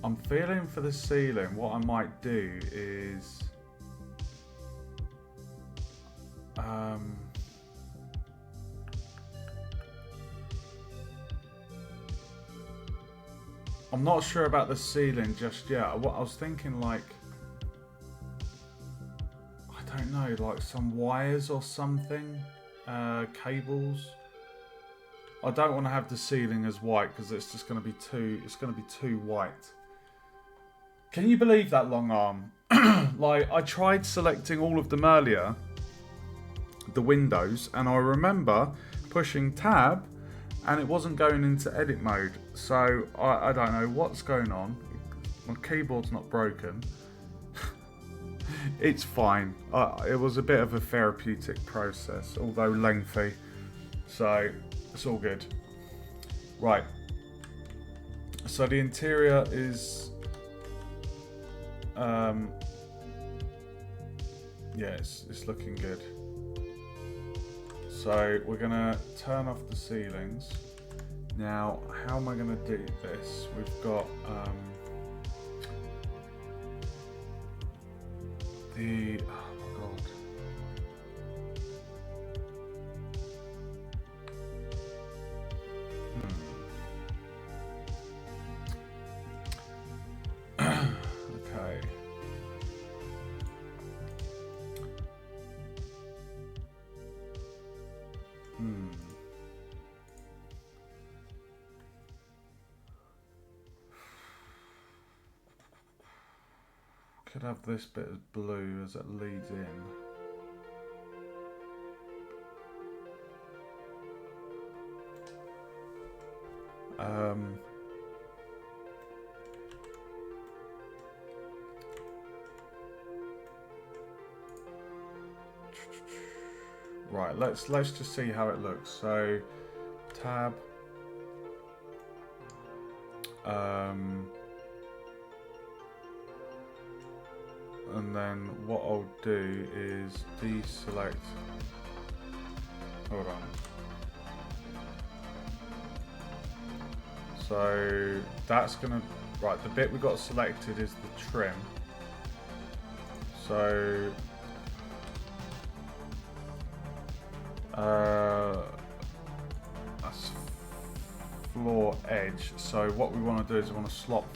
[SPEAKER 1] I'm feeling for the ceiling, what I might do is I'm not sure about the ceiling just yet. What I was thinking, like, I don't know, like some wires or something, cables. I don't want to have the ceiling as white because it's just going to be too. It's going to be too white. Can you believe that, long arm? Like, I tried selecting all of them earlier, the windows, and I remember pushing tab and it wasn't going into edit mode. So I don't know what's going on. My keyboard's not broken. It's fine. It was a bit of a therapeutic process, although lengthy. So it's all good. Right. So the interior is yeah, it's looking good. So we're gonna turn off the ceilings. Now, how am I gonna do this? We've got the, oh my god. Okay. Could have this bit of blue as it leads in. Right, let's just see how it looks. So, tab. And then what I'll do is deselect. Hold on. So that's gonna, right, the bit we got selected is the trim. So that's floor edge. So what we want to do is we want to swap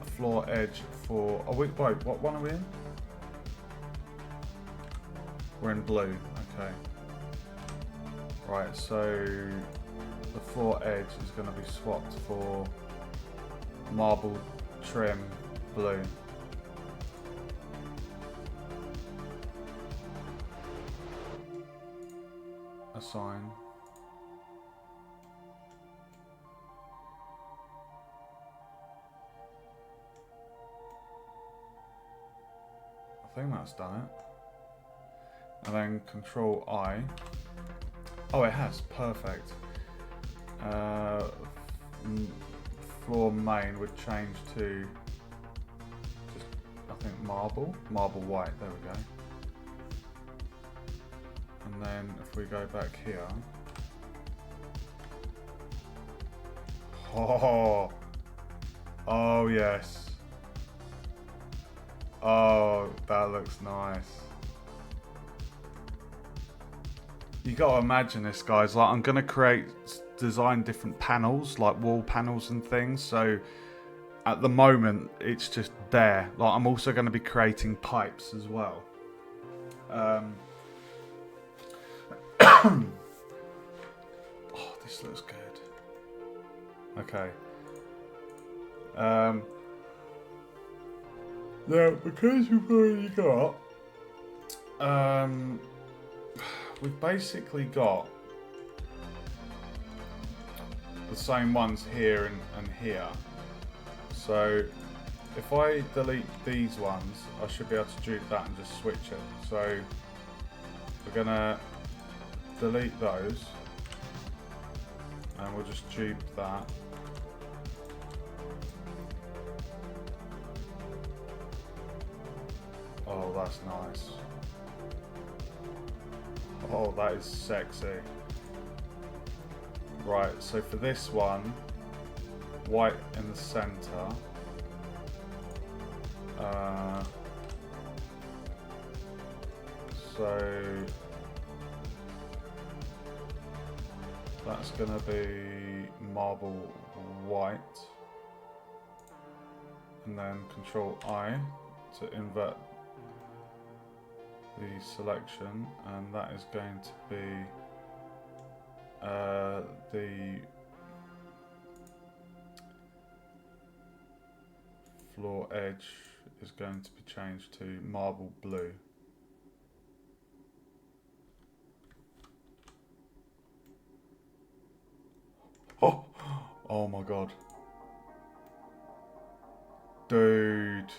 [SPEAKER 1] the floor edge for, oh wait, what one are we in? We're in blue, okay. Right, so the floor edge is going to be swapped for marble trim blue. Assign. I think that's done it. And then Control I. Oh, it has. Perfect. Floor main would change to just, I think, marble white. There we go. And then if we go back here, oh yes. Oh, that looks nice. You gotta imagine this, guys. Like, I'm gonna design different panels, like wall panels and things. So at the moment, it's just bare. Like, I'm also gonna be creating pipes as well. Oh, this looks good. Okay. Now, because we've already got, we've basically got the same ones here and here. So if I delete these ones, I should be able to dupe that and just switch it. So we're gonna delete those and we'll just dupe that. Oh, that's nice. Oh, that is sexy. Right, so for this one, white in the center. So that's going to be marble white, and then Control I to invert the selection, and that is going to be the floor edge is going to be changed to marble blue. Oh, oh my god. Dude.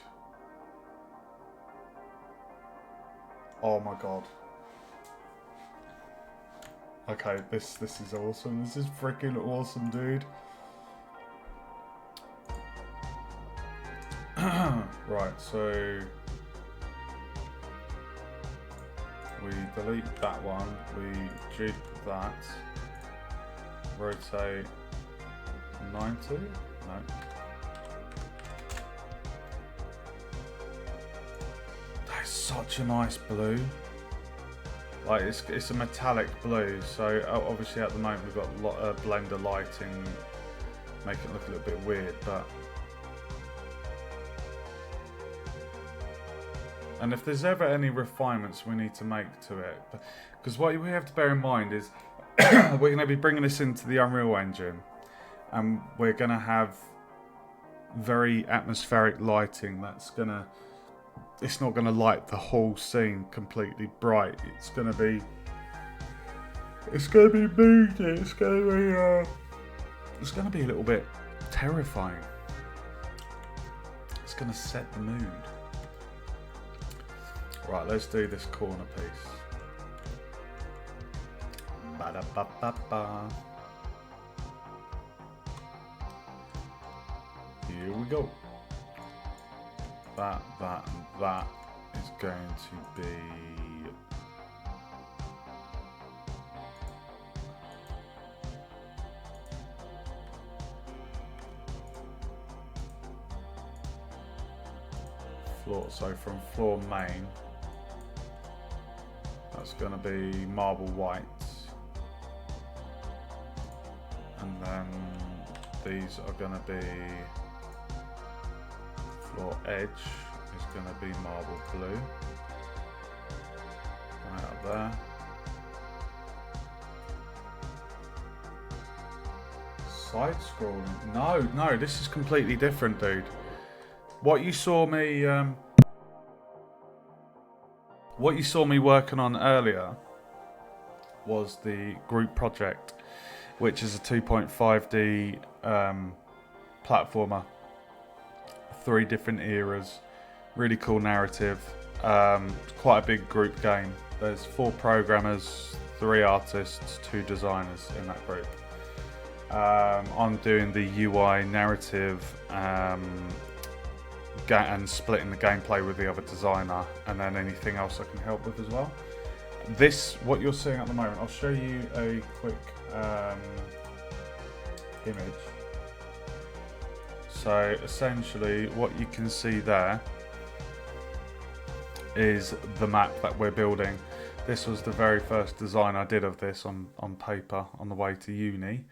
[SPEAKER 1] Oh my god. Okay, this is awesome. This is freaking awesome, dude. Right, so we delete that one, we dupe that, rotate 90? No. That's such a nice blue. Like it's a metallic blue, so obviously at the moment we've got a lot of blender lighting, making it look a little bit weird, but and if there's ever any refinements we need to make to it, because what we have to bear in mind is we're going to be bringing this into the Unreal Engine, and we're going to have very atmospheric lighting that's going to, it's not going to light the whole scene completely bright. It's going to be moody. It's going to be a little bit terrifying. It's going to set the mood. Right, let's do this corner piece. Ba-da-ba-ba-ba. Here we go. That, and that is going to be floor. So from floor main, that's going to be marble white, and then these are going to be floor edge is going to be marble blue, right up there. Side scrolling? No, this is completely different, dude. What you saw me working on earlier was the group project, which is a 2.5D platformer. 3 different eras, really cool narrative, quite a big group game. There's 4 programmers, 3 artists, 2 designers in that group. I'm doing the UI narrative and splitting the gameplay with the other designer, and then anything else I can help with as well. This, what you're seeing at the moment, I'll show you a quick image. So essentially what you can see there is the map that we're building. This was the very first design I did of this on paper on the way to uni.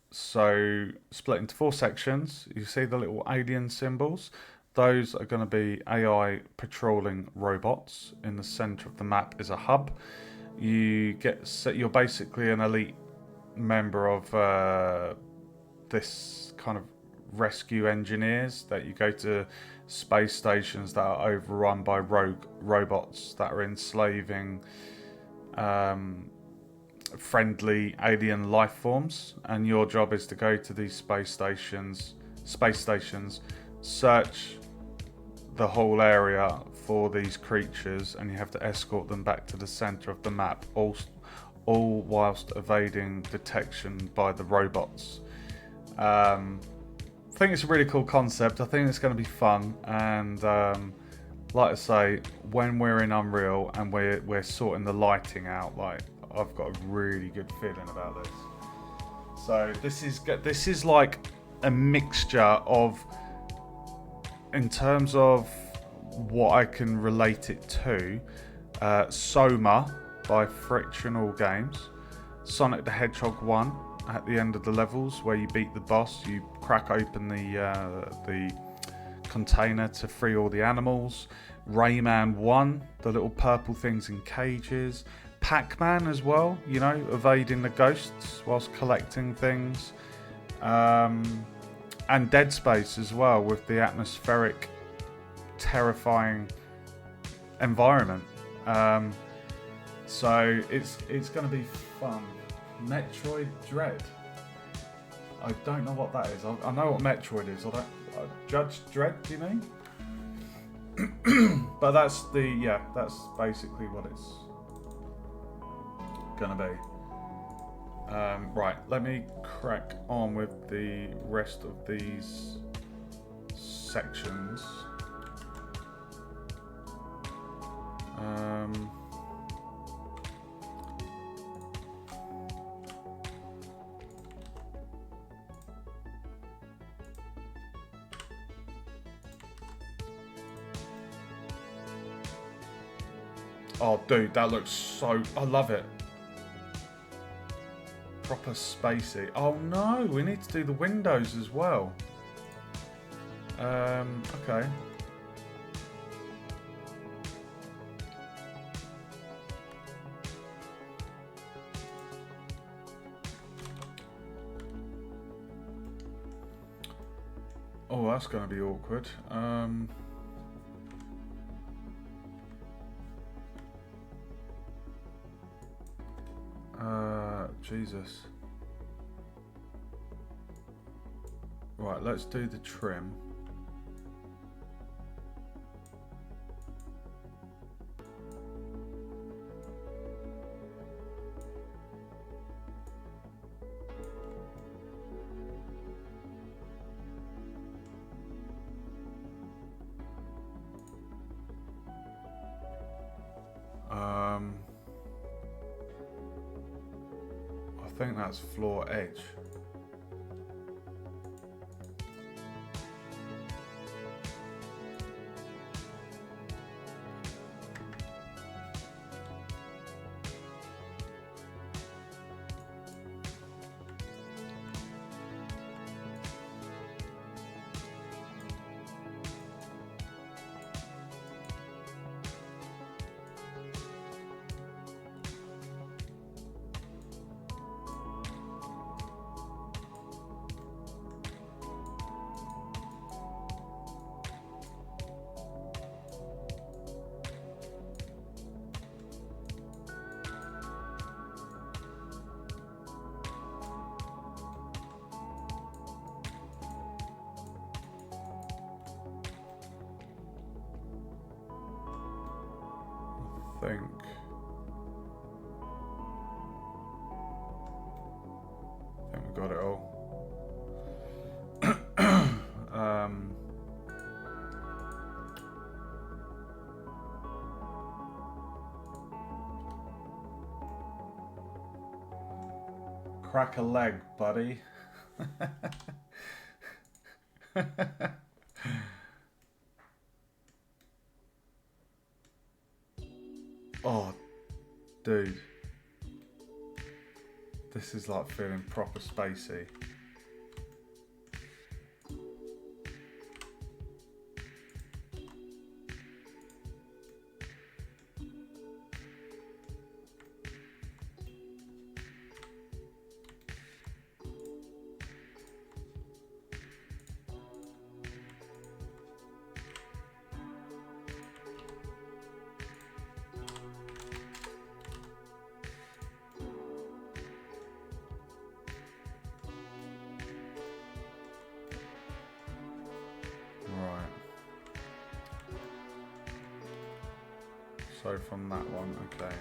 [SPEAKER 1] So split into 4 sections. You see the little alien symbols? Those are going to be AI patrolling robots. In the center of the map is a hub. You're basically an elite member of this kind of rescue engineers that you go to space stations that are overrun by rogue robots that are enslaving friendly alien life forms, and your job is to go to these space stations, search the whole area for these creatures, and you have to escort them back to the center of the map, all whilst evading detection by the robots. I think it's a really cool concept. I think it's going to be fun, and like I say, when we're in Unreal and we're sorting the lighting out, like I've got a really good feeling about this. So this is like a mixture of, in terms of what I can relate it to, Soma by Frictional Games, Sonic the Hedgehog 1 at the end of the levels where you beat the boss, you crack open the container to free all the animals, Rayman 1, the little purple things in cages, Pac-Man as well, you know, evading the ghosts whilst collecting things, and Dead Space as well, with the atmospheric, terrifying environment. So it's going to be fun. Metroid Dread. I don't know what that is. I know what Metroid is. Judge Dredd, do you mean? But that's basically what it's gonna be. Right, let me crack on with the rest of these sections. Oh, dude, that looks so... I love it. Proper spacey. Oh, no, we need to do the windows as well. Okay. Oh, that's going to be awkward. Jesus. Right, let's do the trim. I think that's floor edge. I think we got it all. Crack a leg, buddy. Oh, dude. This is like feeling proper spacey. So from that one, okay.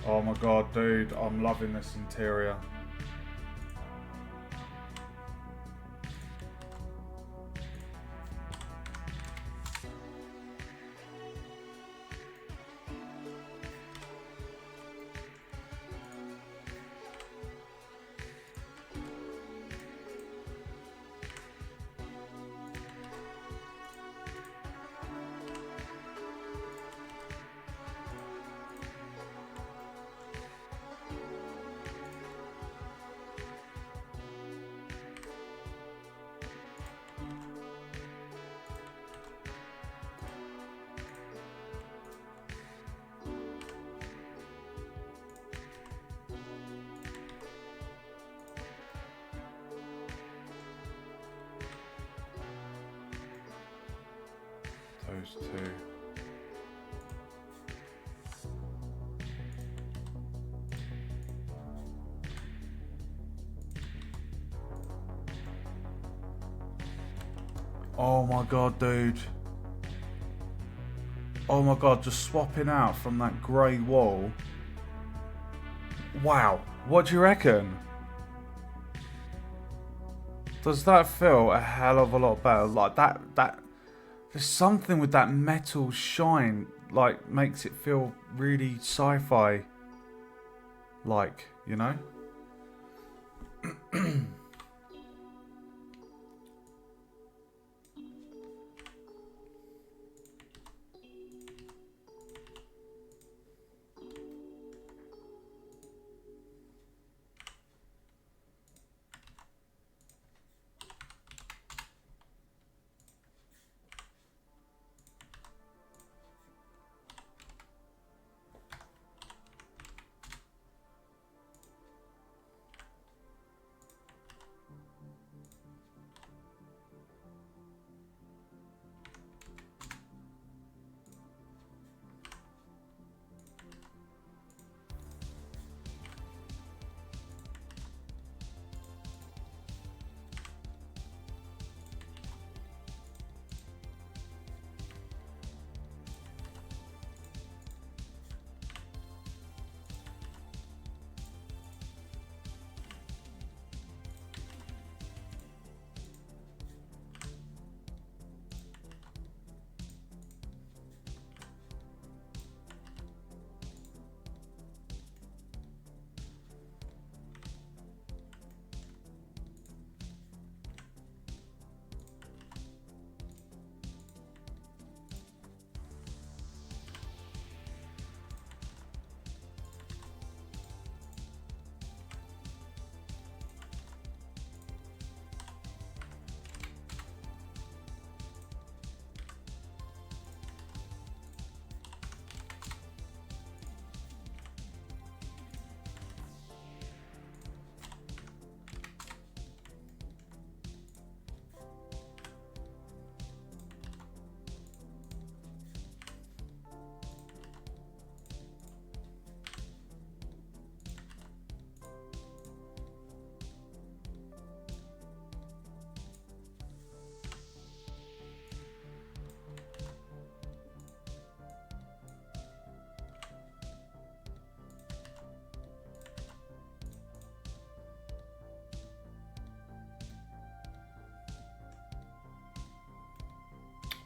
[SPEAKER 1] Oh my god, dude, I'm loving this interior. Those two. Oh my god, dude. Oh my god, just swapping out from that grey wall. Wow, what do you reckon? Does that feel a hell of a lot better? Like that there's something with that metal shine, like makes it feel really sci-fi like, you know?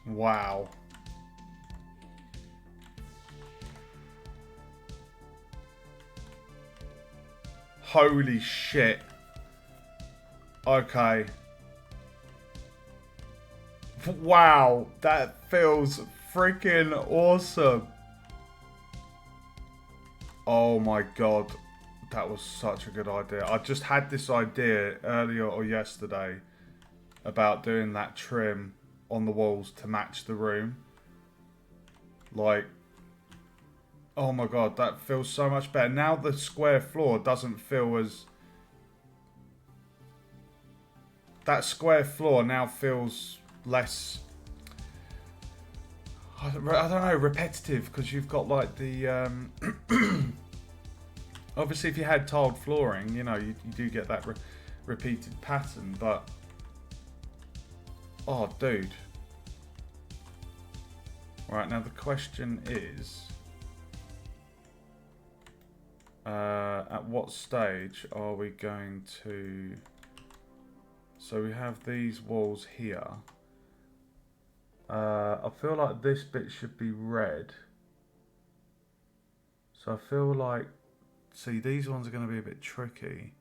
[SPEAKER 1] Wow. Holy shit. Okay. Wow, that feels freaking awesome. Oh my god. That was such a good idea. I just had this idea earlier or yesterday about doing that trim on the walls to match the room. Like, oh my god, that feels so much better. Now the square floor doesn't feel as... That square floor now feels less... I don't know, repetitive, because you've got like the... Obviously, if you had tiled flooring, you know, you do get that repeated pattern, but... Oh, dude. Right, now the question is... At what stage are we going to... So we have these walls here. I feel like this bit should be red. So I feel like... See, these ones are going to be a bit tricky.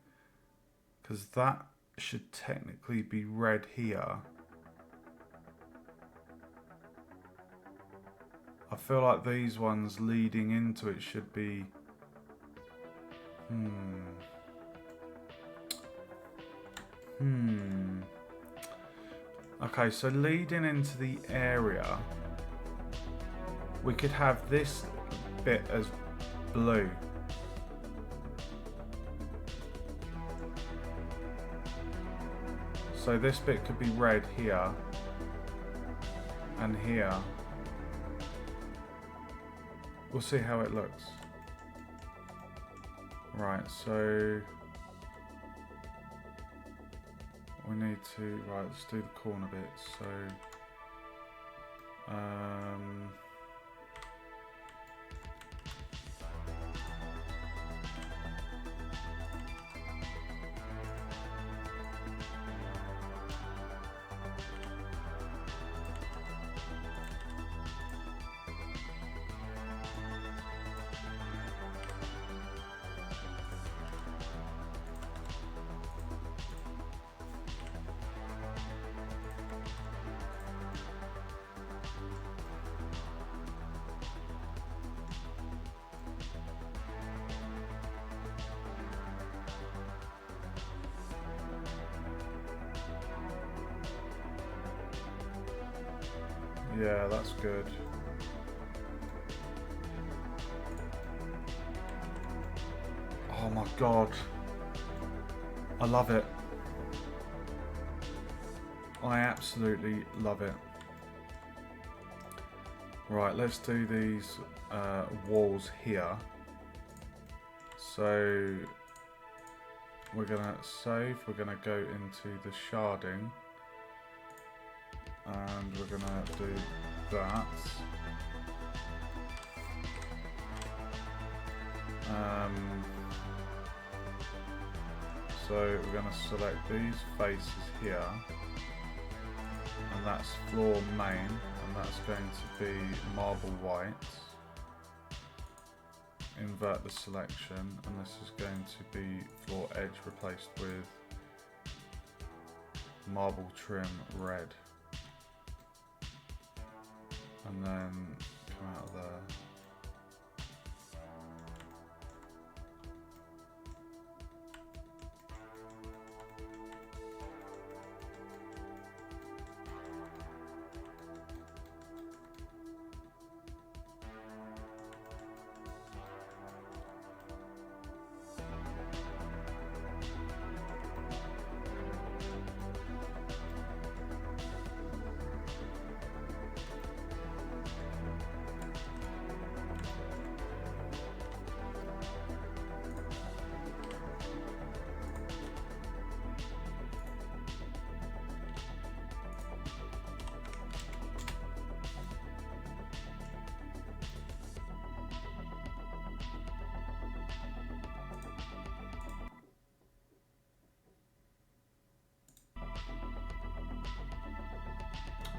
[SPEAKER 1] Because that should technically be red here. I feel like these ones leading into it should be... Okay, so leading into the area, we could have this bit as blue. So this bit could be red here and here. We'll see how it looks. Right, so we need to, right, let's do the corner bit. So, yeah, that's good. Oh my god. I love it. I absolutely love it. Right, let's do these walls here. So we're gonna save, we're gonna go into the sharding. And we're gonna do that. So we're gonna select these faces here, and that's floor main, and that's going to be marble white. Invert the selection, and this is going to be floor edge replaced with marble trim red. And then come out of there.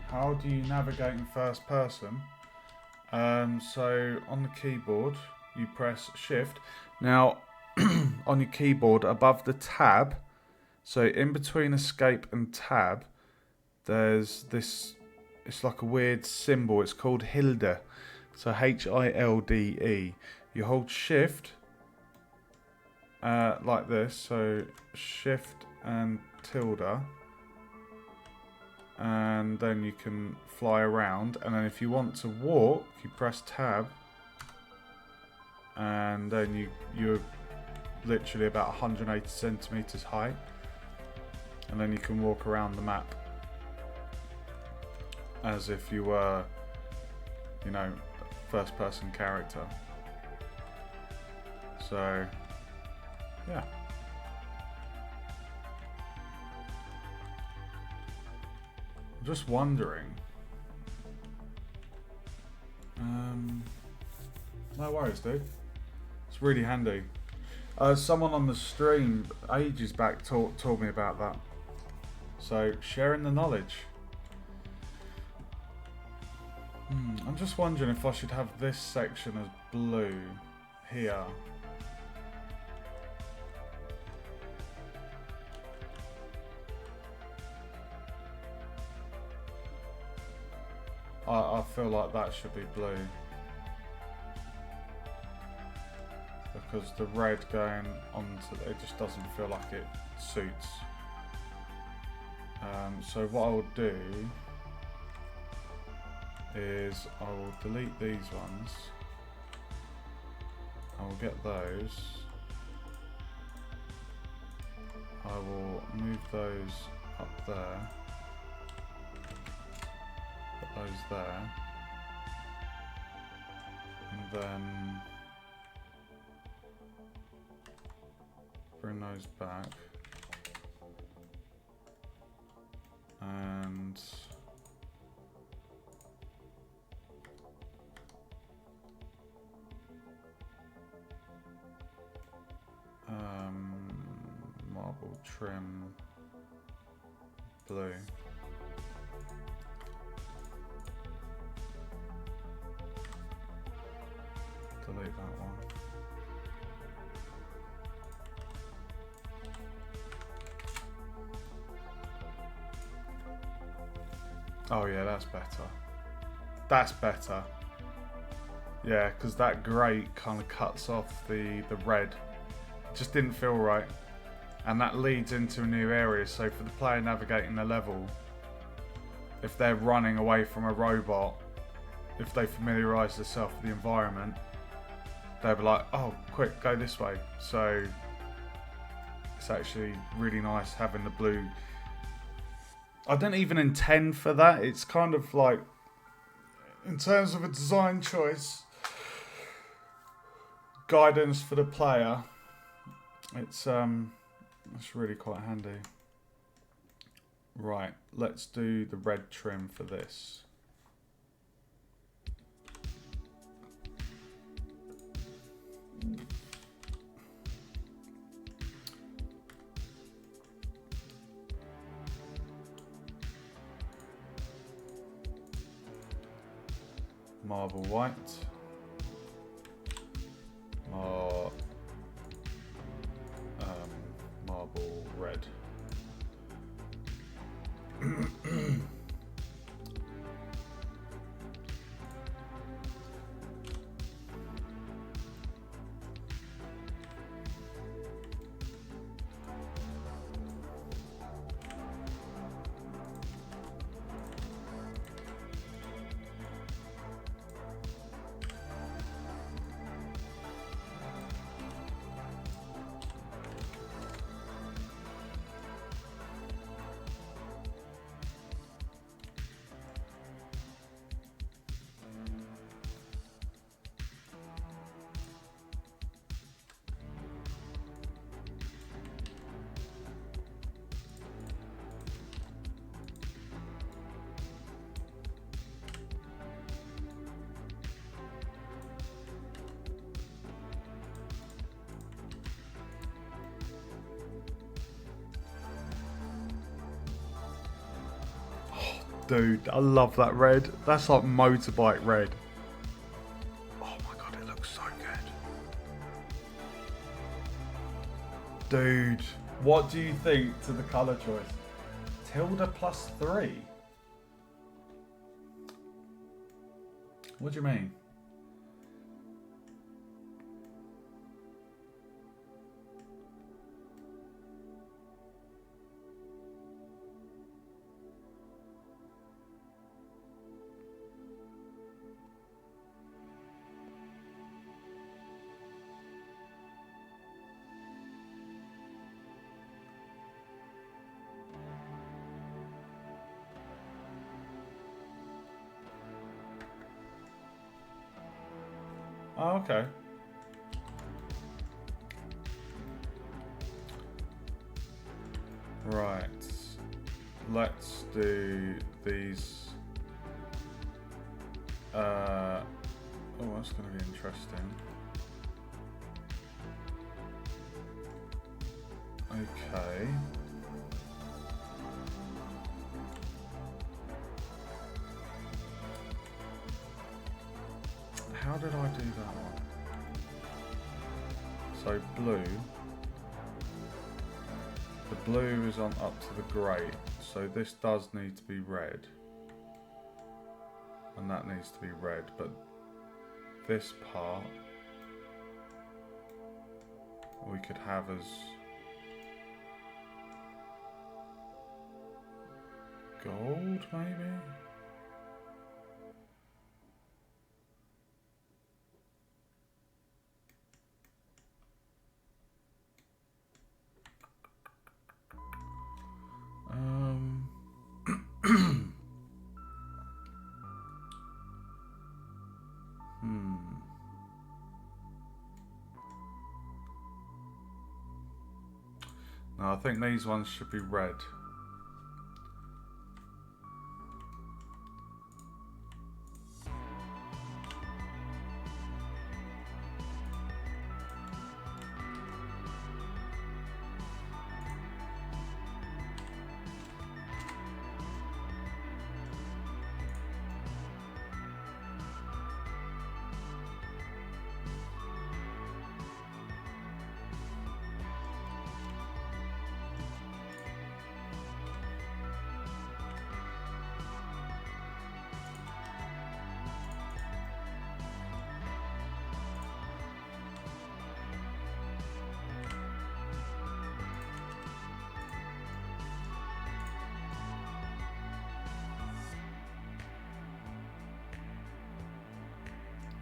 [SPEAKER 1] How do you navigate in first person? So on the keyboard, you press Shift. Now, on your keyboard, above the tab, so in between Escape and Tab, there's this, it's like a weird symbol. It's called Hilde. So Hilde. You hold Shift like this. So Shift and tilde. And then you can fly around, and then if you want to walk, you press tab, and then you're literally about 180 centimeters high, and then you can walk around the map as if you were, you know, first person character. So yeah. Just wondering. No worries, dude. It's really handy. Someone on the stream ages back told me about that. So sharing the knowledge. I'm just wondering if I should have this section as blue here. I feel like that should be blue. Because the red going onto it just doesn't feel like it suits. So what I'll do is I will delete these ones. I will get those. I will move those up there. Put those there. And then bring those back. And marble trim blue. Delete that one. Oh yeah, that's better. That's better. Yeah, because that grey kind of cuts off the red. Just didn't feel right. And that leads into a new area. So for the player navigating the level, if they're running away from a robot, if they familiarise themselves with the environment, they'll be like, oh, quick, go this way. So it's actually really nice having the blue. I didn't even intend for that. It's kind of like, in terms of a design choice, guidance for the player, it's really quite handy. Right, let's do the red trim for this. Marble white. Marble red. Dude, I love that red. That's like motorbike red. Oh my god, it looks so good. Dude, what do you think to the colour choice? Tilda +3? What do you mean? Oh, okay. Right. Let's do these. Oh, that's going to be interesting. Okay. How did I do that one? So blue. The blue is on up to the grey. So this does need to be red. And that needs to be red. But this part we could have as gold, maybe? No, I think these ones should be red.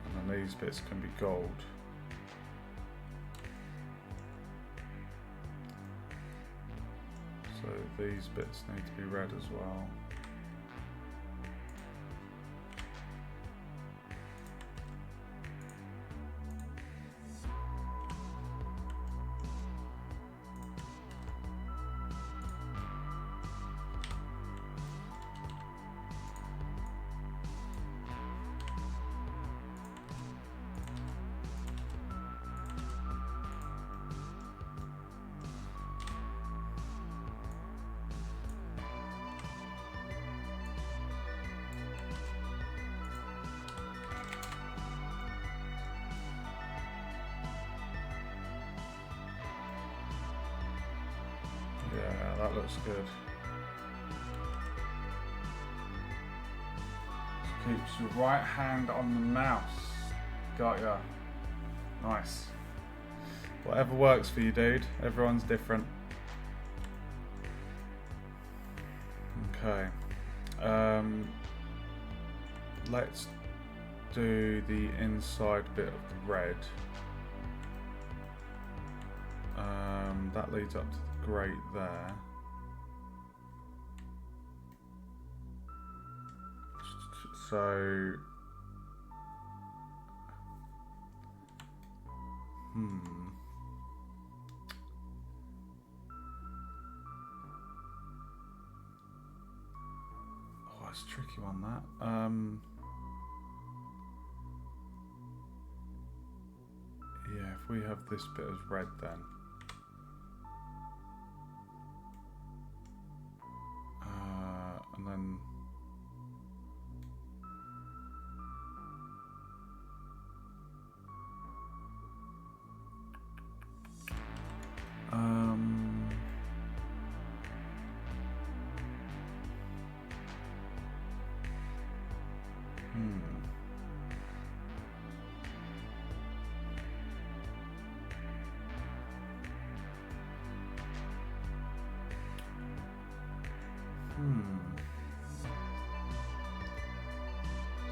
[SPEAKER 1] And then these bits can be gold. So these bits need to be red as well. Yeah, that looks good. Just keeps your right hand on the mouse. Got ya. Nice. Whatever works for you, dude. Everyone's different. Okay. Let's do the inside bit of the red. That leads up to the grate there. So, oh, it's a tricky one, that. Yeah, if we have this bit as red then. And then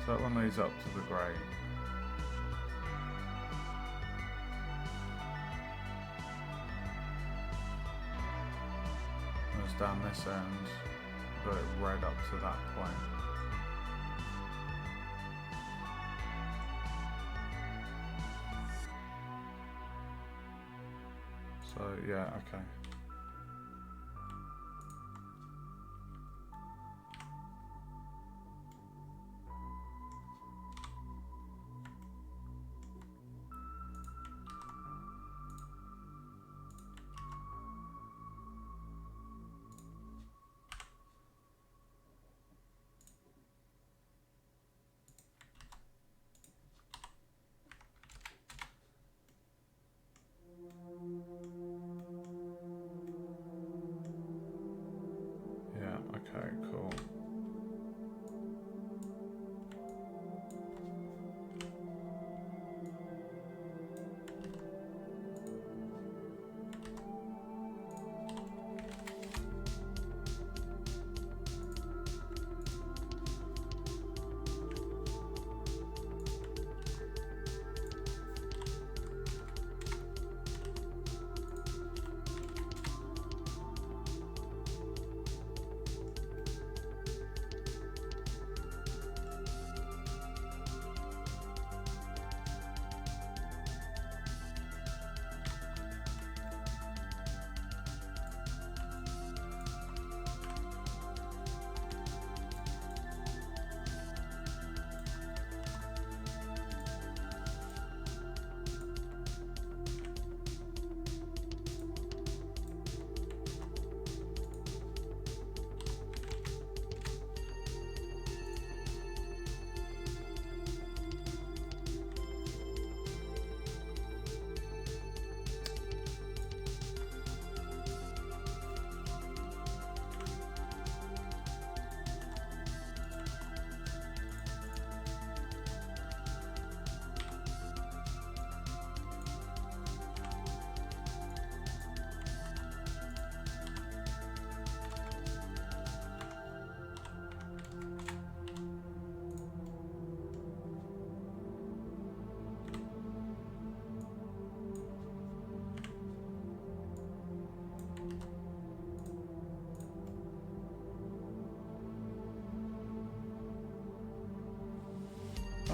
[SPEAKER 1] So that one leads up to the grate. Goes down this end, got it red up to that point. So yeah, okay.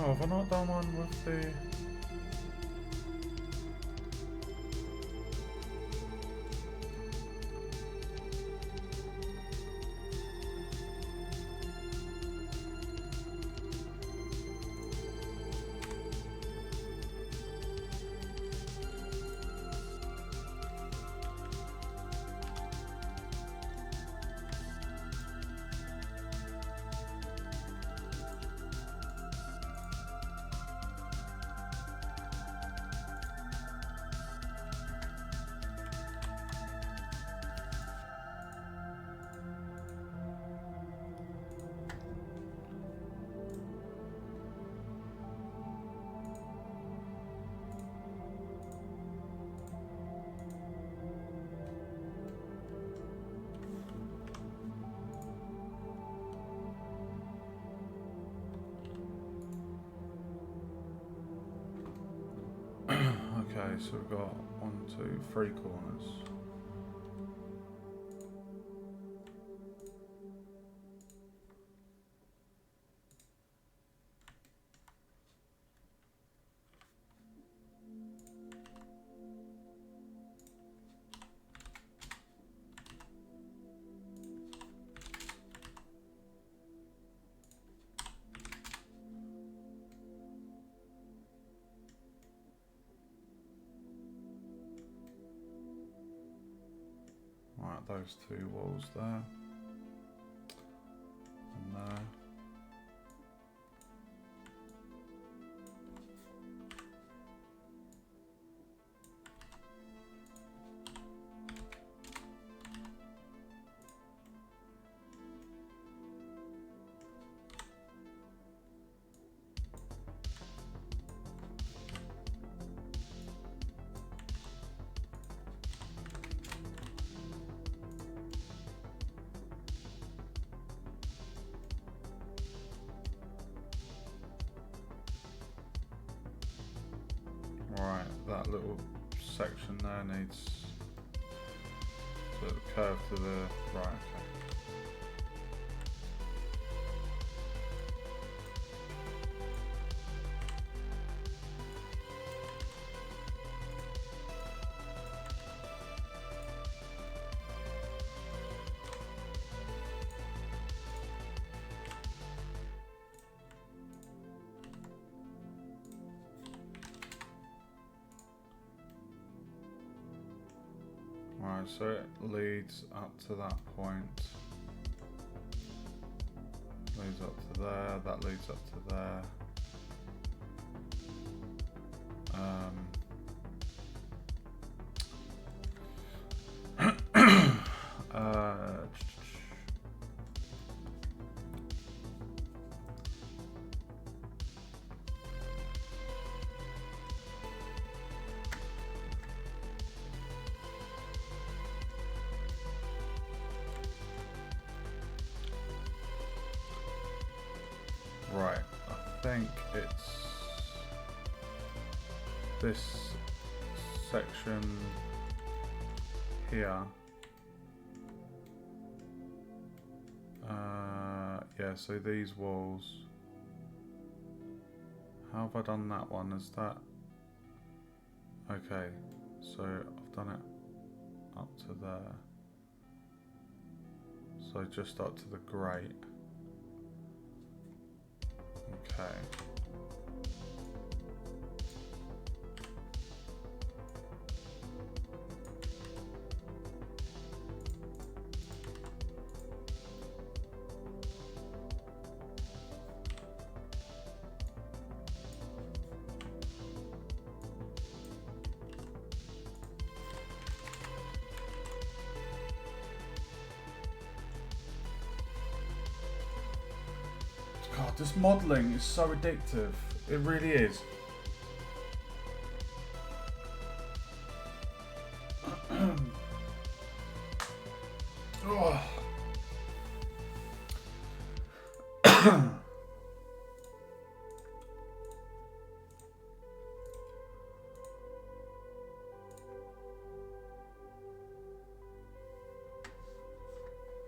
[SPEAKER 1] Oh, have I not done one with the... Okay, so we've got 1, 2, 3 corners. Right, those 2 walls there. And there. Right, that little section there needs to curve to the right. Okay. Right, so it leads up to that point. Leads up to there, that leads up to there. Uh, right, I think it's this section here. Yeah, so these walls. How have I done that one? Is that okay? So I've done it up to there. So just up to the grate. Okay. God, this modelling is so addictive. It really is. Oh.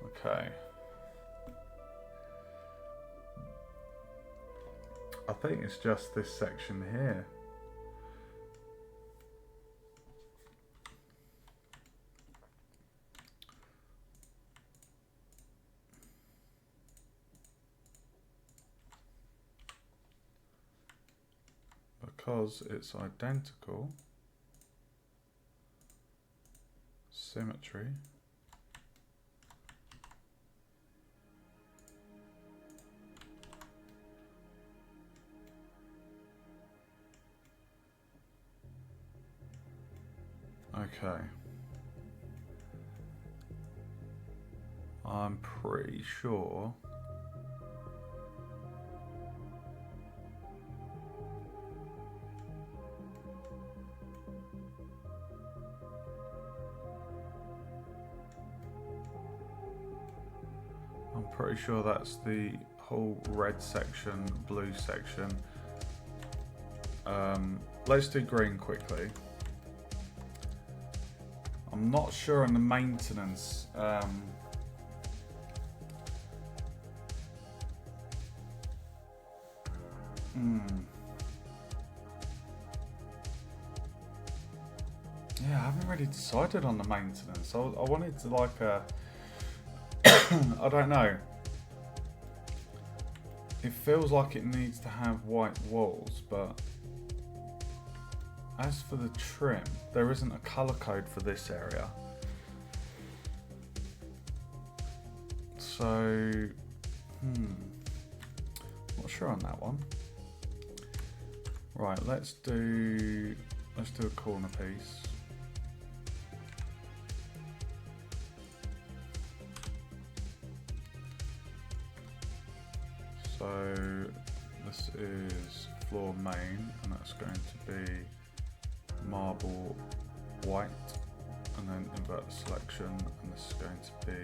[SPEAKER 1] Okay. I think it's just this section here. Because it's identical. Symmetry. Okay. I'm pretty sure that's the whole red section, blue section. Let's do green quickly. I'm not sure on the maintenance. Yeah, I haven't really decided on the maintenance. I wanted to like a I don't know. It feels like it needs to have white walls, but as for the trim, there isn't a color code for this area. So, not sure on that one. Right, let's do a corner piece. So this is floor main, and that's going to be marble white, and then invert the selection, and this is going to be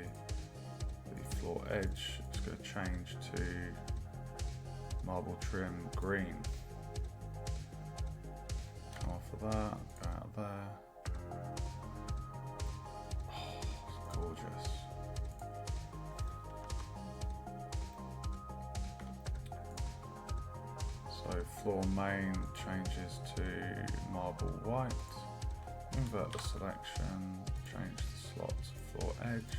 [SPEAKER 1] the floor edge. It's going to change to marble trim green. Come off of that, go out of there. Oh, it's gorgeous. So floor main changes to marble white, invert the selection, change the slot to floor edge.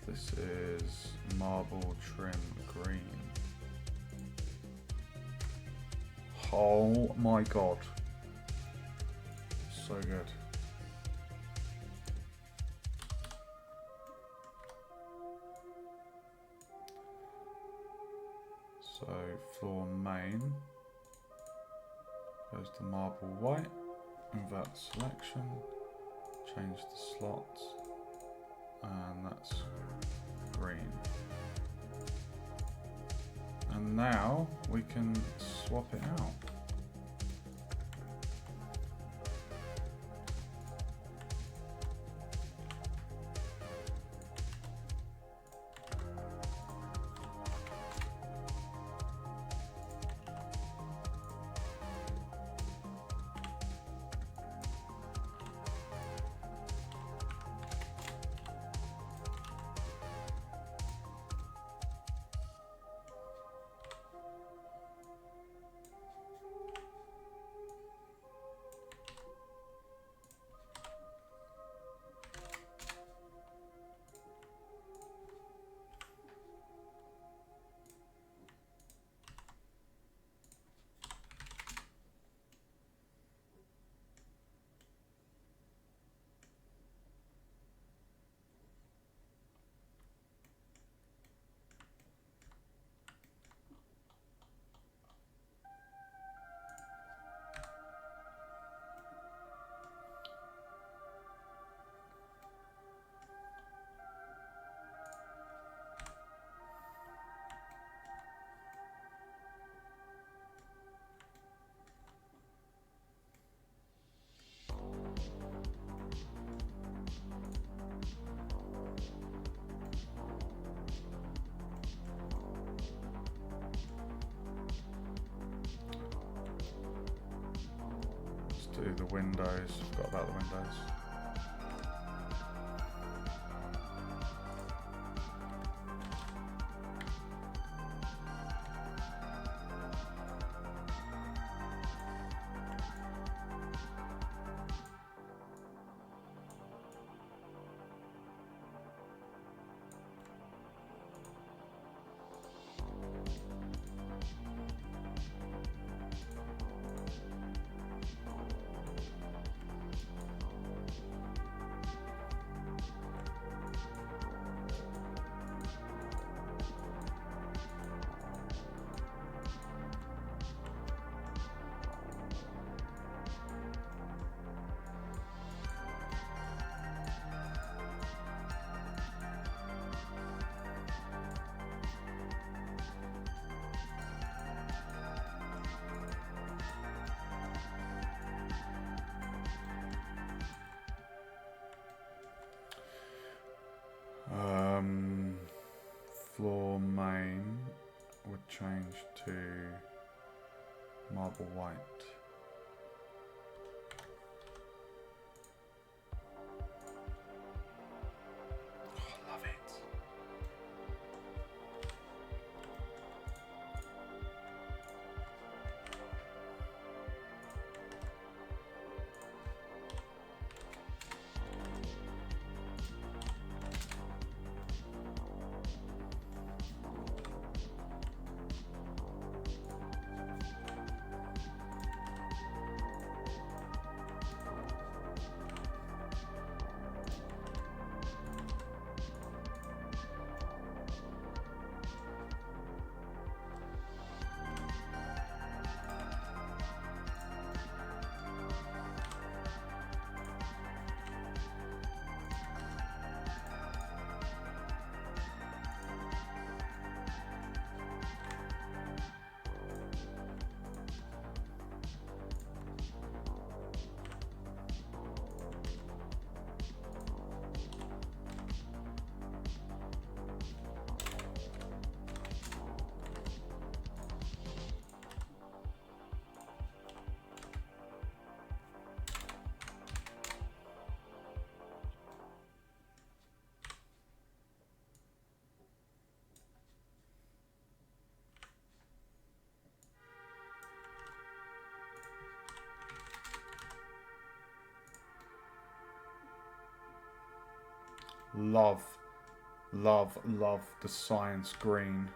[SPEAKER 1] This is marble trim green. Oh my god. So good. So floor main goes to marble white, invert the selection, change the slots, and that's green. And now we can swap it out. Do the windows, forgot about the windows. change to marble white. Oh, love it. Love, love, love the science green.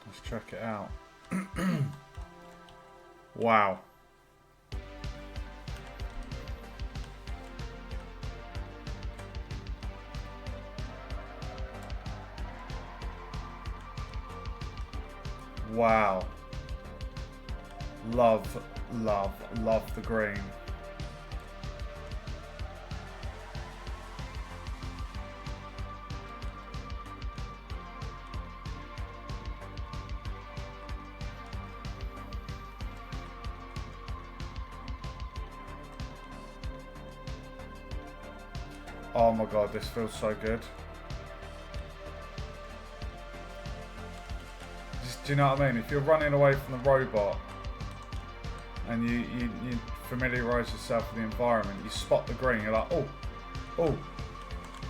[SPEAKER 1] Let's check it out. Wow. Wow. Love, love, love the green. Oh my god, this feels so good. Do you know what I mean? If you're running away from the robot and you familiarise yourself with the environment, you spot the green, you're like, oh,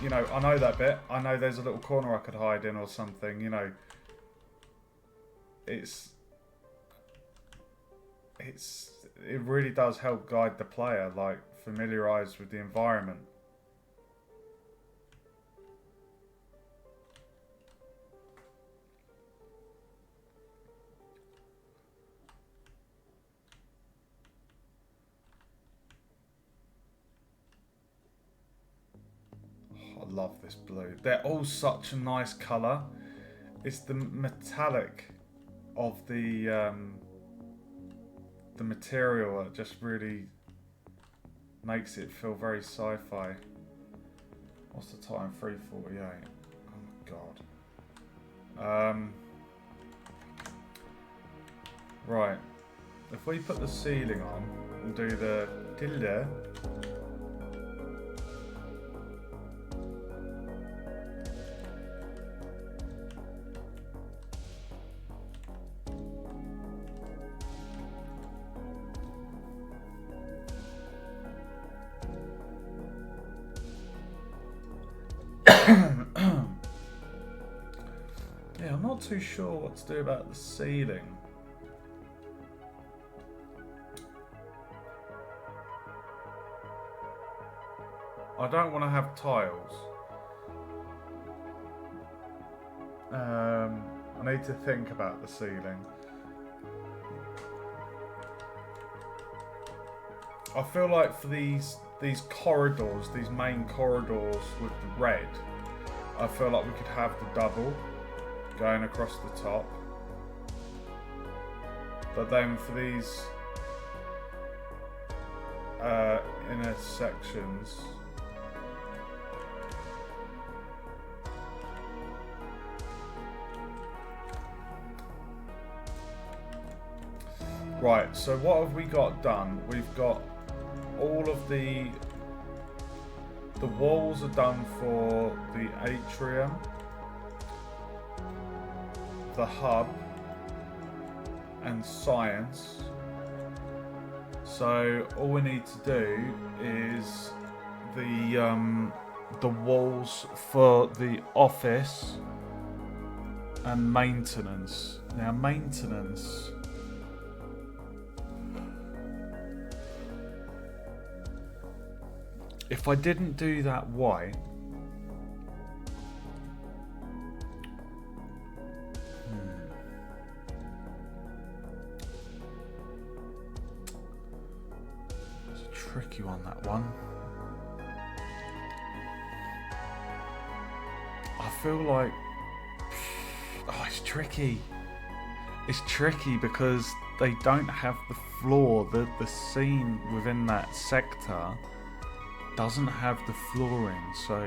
[SPEAKER 1] you know, I know that bit. I know there's a little corner I could hide in or something, you know. It really does help guide the player, like familiarise with the environment. love this blue. They're all such a nice colour. It's the metallic of the material that just really makes it feel very sci-fi. What's the time? 3:48. Oh my god. Right. If we put the ceiling on and do the tilde. Yeah, I'm not too sure what to do about the ceiling. I don't want to have tiles. I need to think about the ceiling. I feel like for these corridors, these main corridors with the red, I feel like we could have the double going across the top. But then for these inner sections, right, so what have we got done? We've got all of the walls are done for the atrium, the hub, and science. So all we need to do is the walls for the office and maintenance. Now maintenance. If I didn't do that white, it's a tricky one, that one. I feel like, oh, it's tricky. It's tricky because they don't have the floor. The scene within that sector doesn't have the flooring, so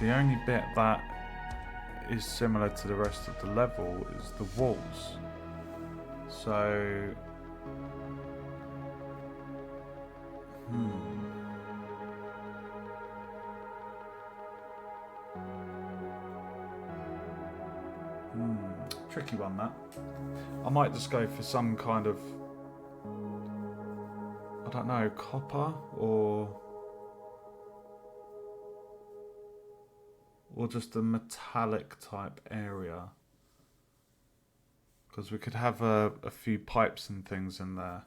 [SPEAKER 1] the only bit that is similar to the rest of the level is the walls. So tricky one, that. I might just go for some kind of, I don't know, copper or just a metallic type area, because we could have a few pipes and things in there.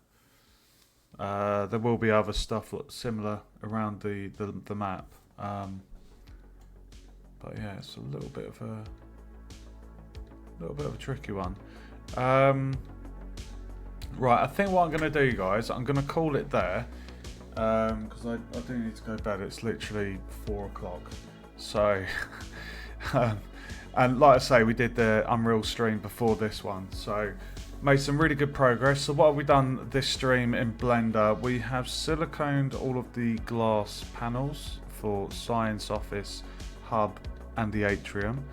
[SPEAKER 1] There will be other stuff similar around the map, but yeah, it's a little bit of a tricky one. Right, I think what I'm going to do, guys, I'm going to call it there, because I do need to go to bed. It's literally 4 o'clock. So, and like I say, we did the Unreal stream before this one, so made some really good progress. So what have we done this stream in Blender? We have siliconed all of the glass panels for Science Office, Hub, and the Atrium.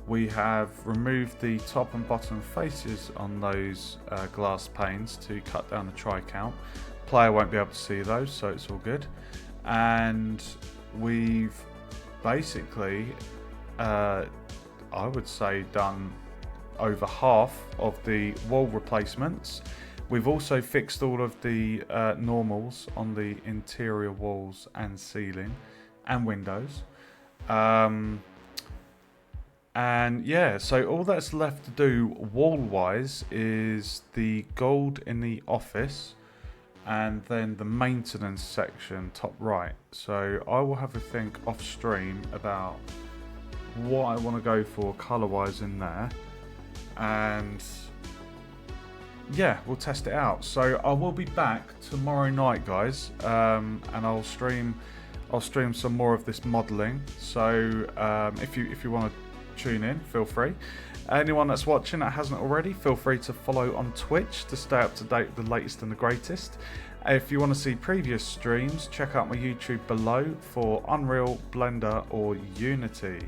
[SPEAKER 1] We have removed the top and bottom faces on those glass panes to cut down the try count. Player won't be able to see those, so it's all good. And we've basically, I would say, done over half of the wall replacements. We've also fixed all of the normals on the interior walls and ceiling and windows. And yeah, so all that's left to do wall-wise is the gold in the office and then the maintenance section top right. So I will have a think off stream about what I want to go for colour-wise in there. And yeah, we'll test it out. So I will be back tomorrow night, guys, and I'll stream I'll stream some more of this modelling. So if you want to tune in, feel free. Anyone that's watching that hasn't already, feel free to follow on Twitch to stay up to date with the latest and the greatest. If you want to see previous streams, check out my YouTube below for Unreal, Blender or Unity.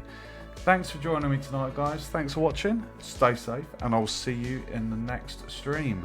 [SPEAKER 1] Thanks for joining me tonight, guys. Thanks for watching. Stay safe, and I'll see you in the next stream.